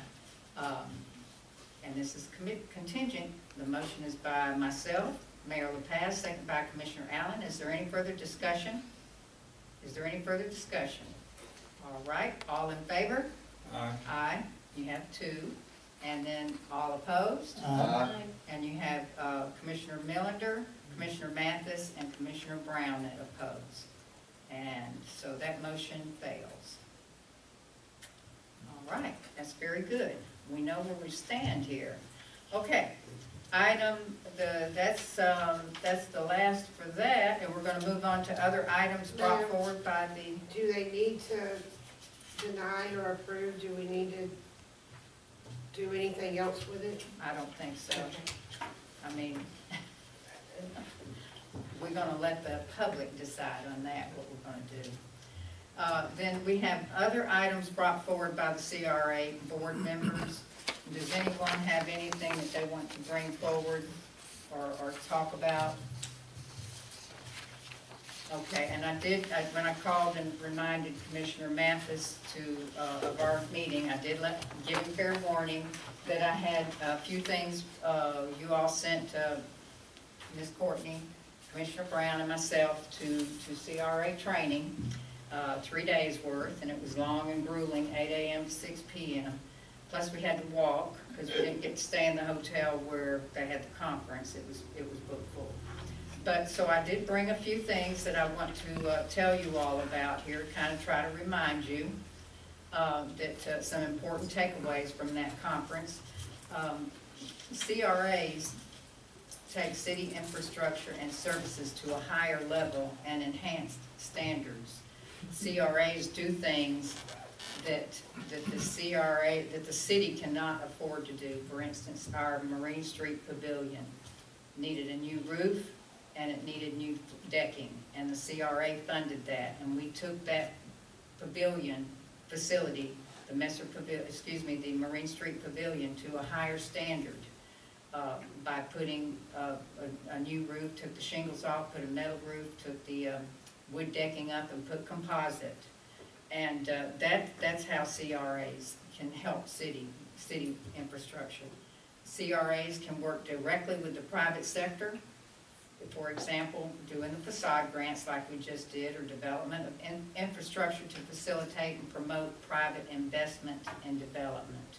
and this is contingent. The motion is by myself, Mayor LaPaz, second by Commissioner Allen. Is there any further discussion? Is there any further discussion? All right, all in favor? Aye. Aye. You have 2. And then all opposed? Aye. And you have Commissioner Millender, Commissioner Mathis, and Commissioner Brown that oppose. And so that motion fails. All right, that's very good. We know where we stand here. Okay, that's the last for that, and we're going to move on to other items brought forward by the. Do they need to deny or approve? Do we need to do anything else with it? I don't think so. I mean, we're going to let the public decide on that, what we're going to do. Then we have other items brought forward by the CRA board members. Does anyone have anything that they want to bring forward or talk about? Okay, and when I called and reminded Commissioner Mathis of our meeting, I did give him fair warning that I had a few things you all sent Ms. Courtney Commissioner Brown and myself to CRA training, 3 days worth, and it was long and grueling, 8 a.m. to 6 p.m. Plus we had to walk, because we didn't get to stay in the hotel where they had the conference. It was booked full. But, so I did bring a few things that I want to tell you all about here, kind of try to remind you that some important takeaways from that conference. CRAs take city infrastructure and services to a higher level and enhanced standards. CRAs do things that the city cannot afford to do. For instance, our Marine Street Pavilion needed a new roof and it needed new decking, and the CRA funded that, and we took that pavilion facility, the Marine Street Pavilion, to a higher standard by putting a new roof, took the shingles off, put a metal roof, took the wood decking up, and put composite. And that's how CRAs can help city infrastructure. CRAs can work directly with the private sector. For example, doing the facade grants like we just did, or development of infrastructure to facilitate and promote private investment and development.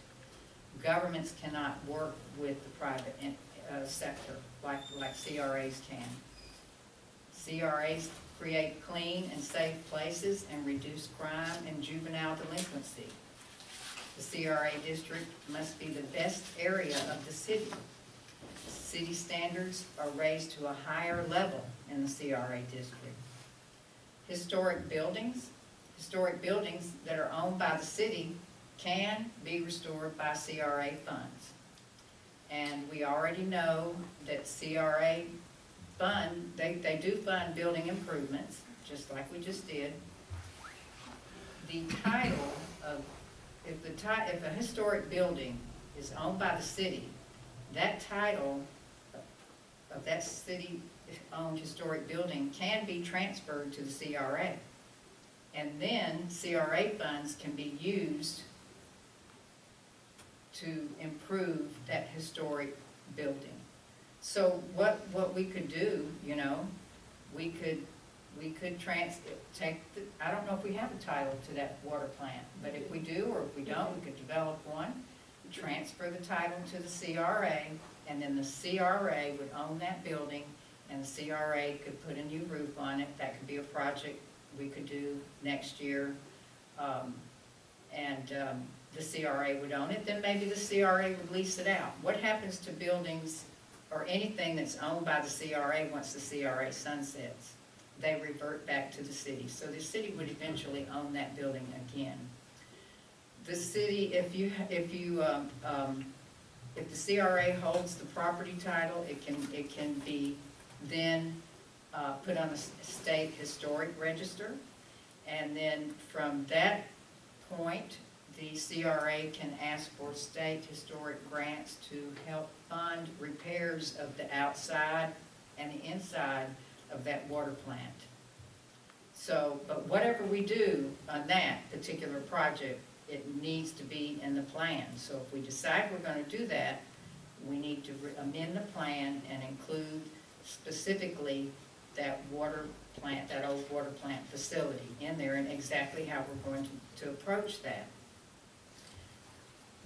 Governments cannot work with the private sector like CRAs can. CRAs create clean and safe places and reduce crime and juvenile delinquency. The CRA district must be the best area of the city. City standards are raised to a higher level in the CRA district. Historic buildings that are owned by the city can be restored by CRA funds. And we already know that CRA fund, they do fund building improvements, just like we just did. The title of, if a historic building is owned by the city, that title of that city-owned historic building can be transferred to the CRA. And then CRA funds can be used to improve that historic building. So what we could do, you know, we could take the, I don't know if we have a title to that water plant, but if we do, or if we don't, we could develop one, transfer the title to the CRA, and then the CRA would own that building, and the CRA could put a new roof on it. That could be a project we could do next year, the CRA would own it. Then maybe the CRA would lease it out. What happens to buildings or anything that's owned by the CRA once the CRA sunsets? They revert back to the city. So the city would eventually own that building again. The city, if the CRA holds the property title, it can be then put on the state historic register, and then from that point, the CRA can ask for state historic grants to help fund repairs of the outside and the inside of that water plant. So, but whatever we do on that particular project, it needs to be in the plan. So if we decide we're going to do that, we need to amend the plan and include specifically that water plant, that old water plant facility in there, and exactly how we're going to approach that.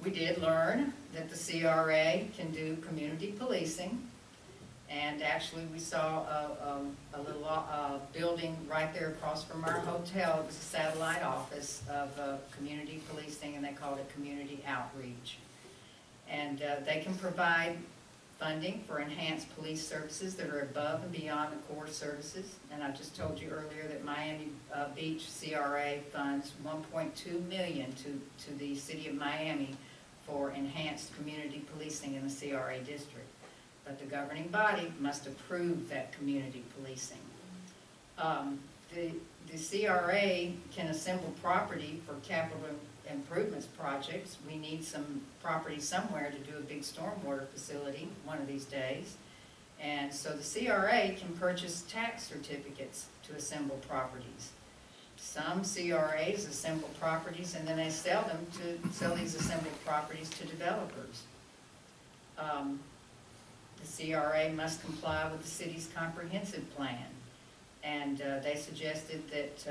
We did learn that the CRA can do community policing, and actually we saw a little building right there across from our hotel. It was a satellite office of community policing, and they called it community outreach. And they can provide funding for enhanced police services that are above and beyond the core services. And I just told you earlier that Miami Beach CRA funds $1.2 million to the city of Miami for enhanced community policing in the CRA district. But the governing body must approve that community policing. The CRA can assemble property for capital improvements projects. We need some property somewhere to do a big stormwater facility one of these days. And so the CRA can purchase tax certificates to assemble properties. Some CRAs assemble properties and then they sell these assembled properties to developers. The The CRA must comply with the city's comprehensive plan. And they suggested that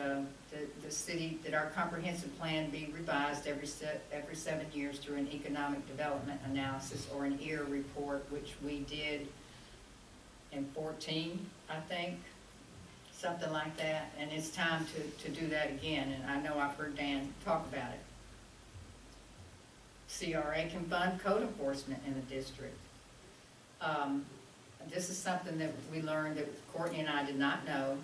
that our comprehensive plan be revised every 7 years through an economic development analysis or an EAR report, which we did in 14, I think, something like that. And it's time to do that again, and I know I've heard Dan talk about it. CRA can fund code enforcement in the district. This is something that we learned that Courtney and I did not know,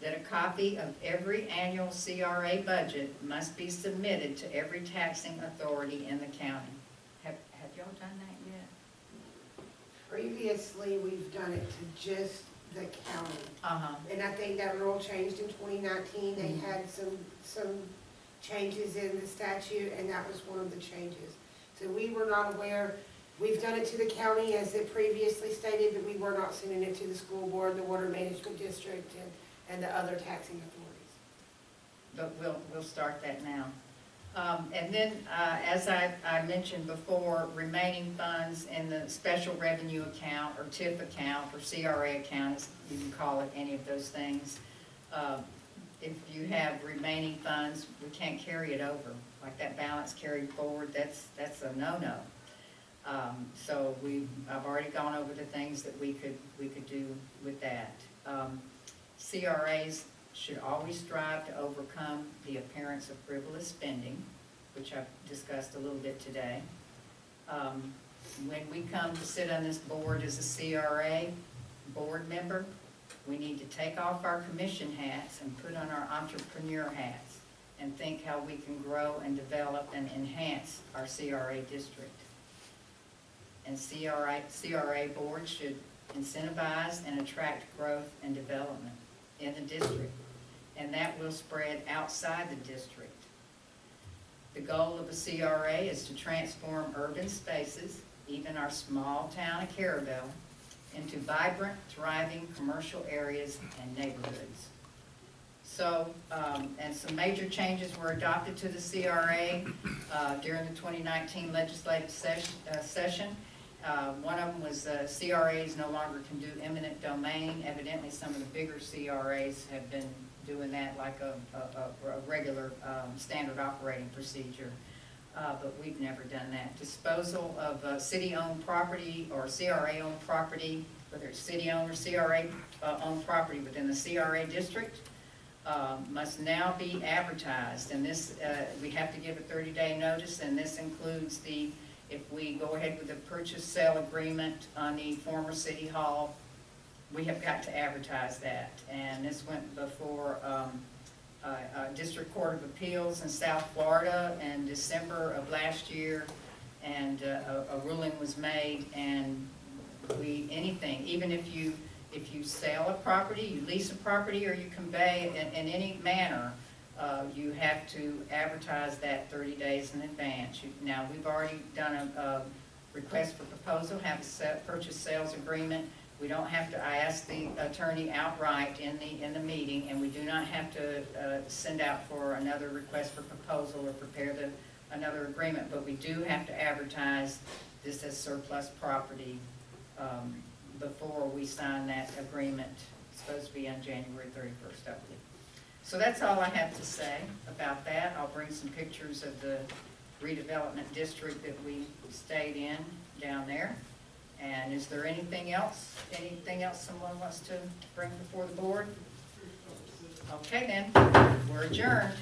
that a copy of every annual CRA budget must be submitted to every taxing authority in the county. Have y'all done that yet? Previously, we've done it to just the county. Uh-huh. And I think that rule changed in 2019. They had some changes in the statute, and that was one of the changes. So we were not aware. We've done it to the county as it previously stated, but we were not sending it to the school board, the water management district, and the other taxing authorities. But we'll start that now. And then, as I mentioned before, remaining funds in the special revenue account or TIF account or CRA account, as you can call it, any of those things. If you have remaining funds, we can't carry it over. Like that balance carried forward, that's a no-no. So I've already gone over the things that we could do with that. CRAs should always strive to overcome the appearance of frivolous spending, which I've discussed a little bit today. When we come to sit on this board as a CRA board member, we need to take off our commission hats and put on our entrepreneur hats and think how we can grow and develop and enhance our CRA district. And CRA board should incentivize and attract growth and development in the district, and that will spread outside the district. The goal of a CRA is to transform urban spaces, even our small town of Carrabelle, into vibrant, thriving commercial areas and neighborhoods. So, and some major changes were adopted to the CRA during the 2019 legislative session. One of them was CRAs no longer can do eminent domain. Evidently, some of the bigger CRAs have been doing that like a regular standard operating procedure, but we've never done that. Disposal of city-owned property or CRA-owned property, whether it's city-owned or CRA-owned property within the CRA district, must now be advertised. And this, we have to give a 30-day notice, and this includes if we go ahead with the purchase sale agreement on the former city hall, we have got to advertise that. And this went before District Court of Appeals in South Florida in December of last year, and a ruling was made, and even if you sell a property, you lease a property, or you convey it in any manner, you have to advertise that 30 days in advance. Now, we've already done a request for proposal, have a purchase sales agreement. We don't have to, I asked the attorney outright in the meeting, and we do not have to send out for another request for proposal or prepare another agreement, but we do have to advertise this as surplus property before we sign that agreement. It's supposed to be on January 31st, I believe. So that's all I have to say about that. I'll bring some pictures of the redevelopment district that we stayed in down there. And is there anything else? Anything else someone wants to bring before the board? Okay then, we're adjourned.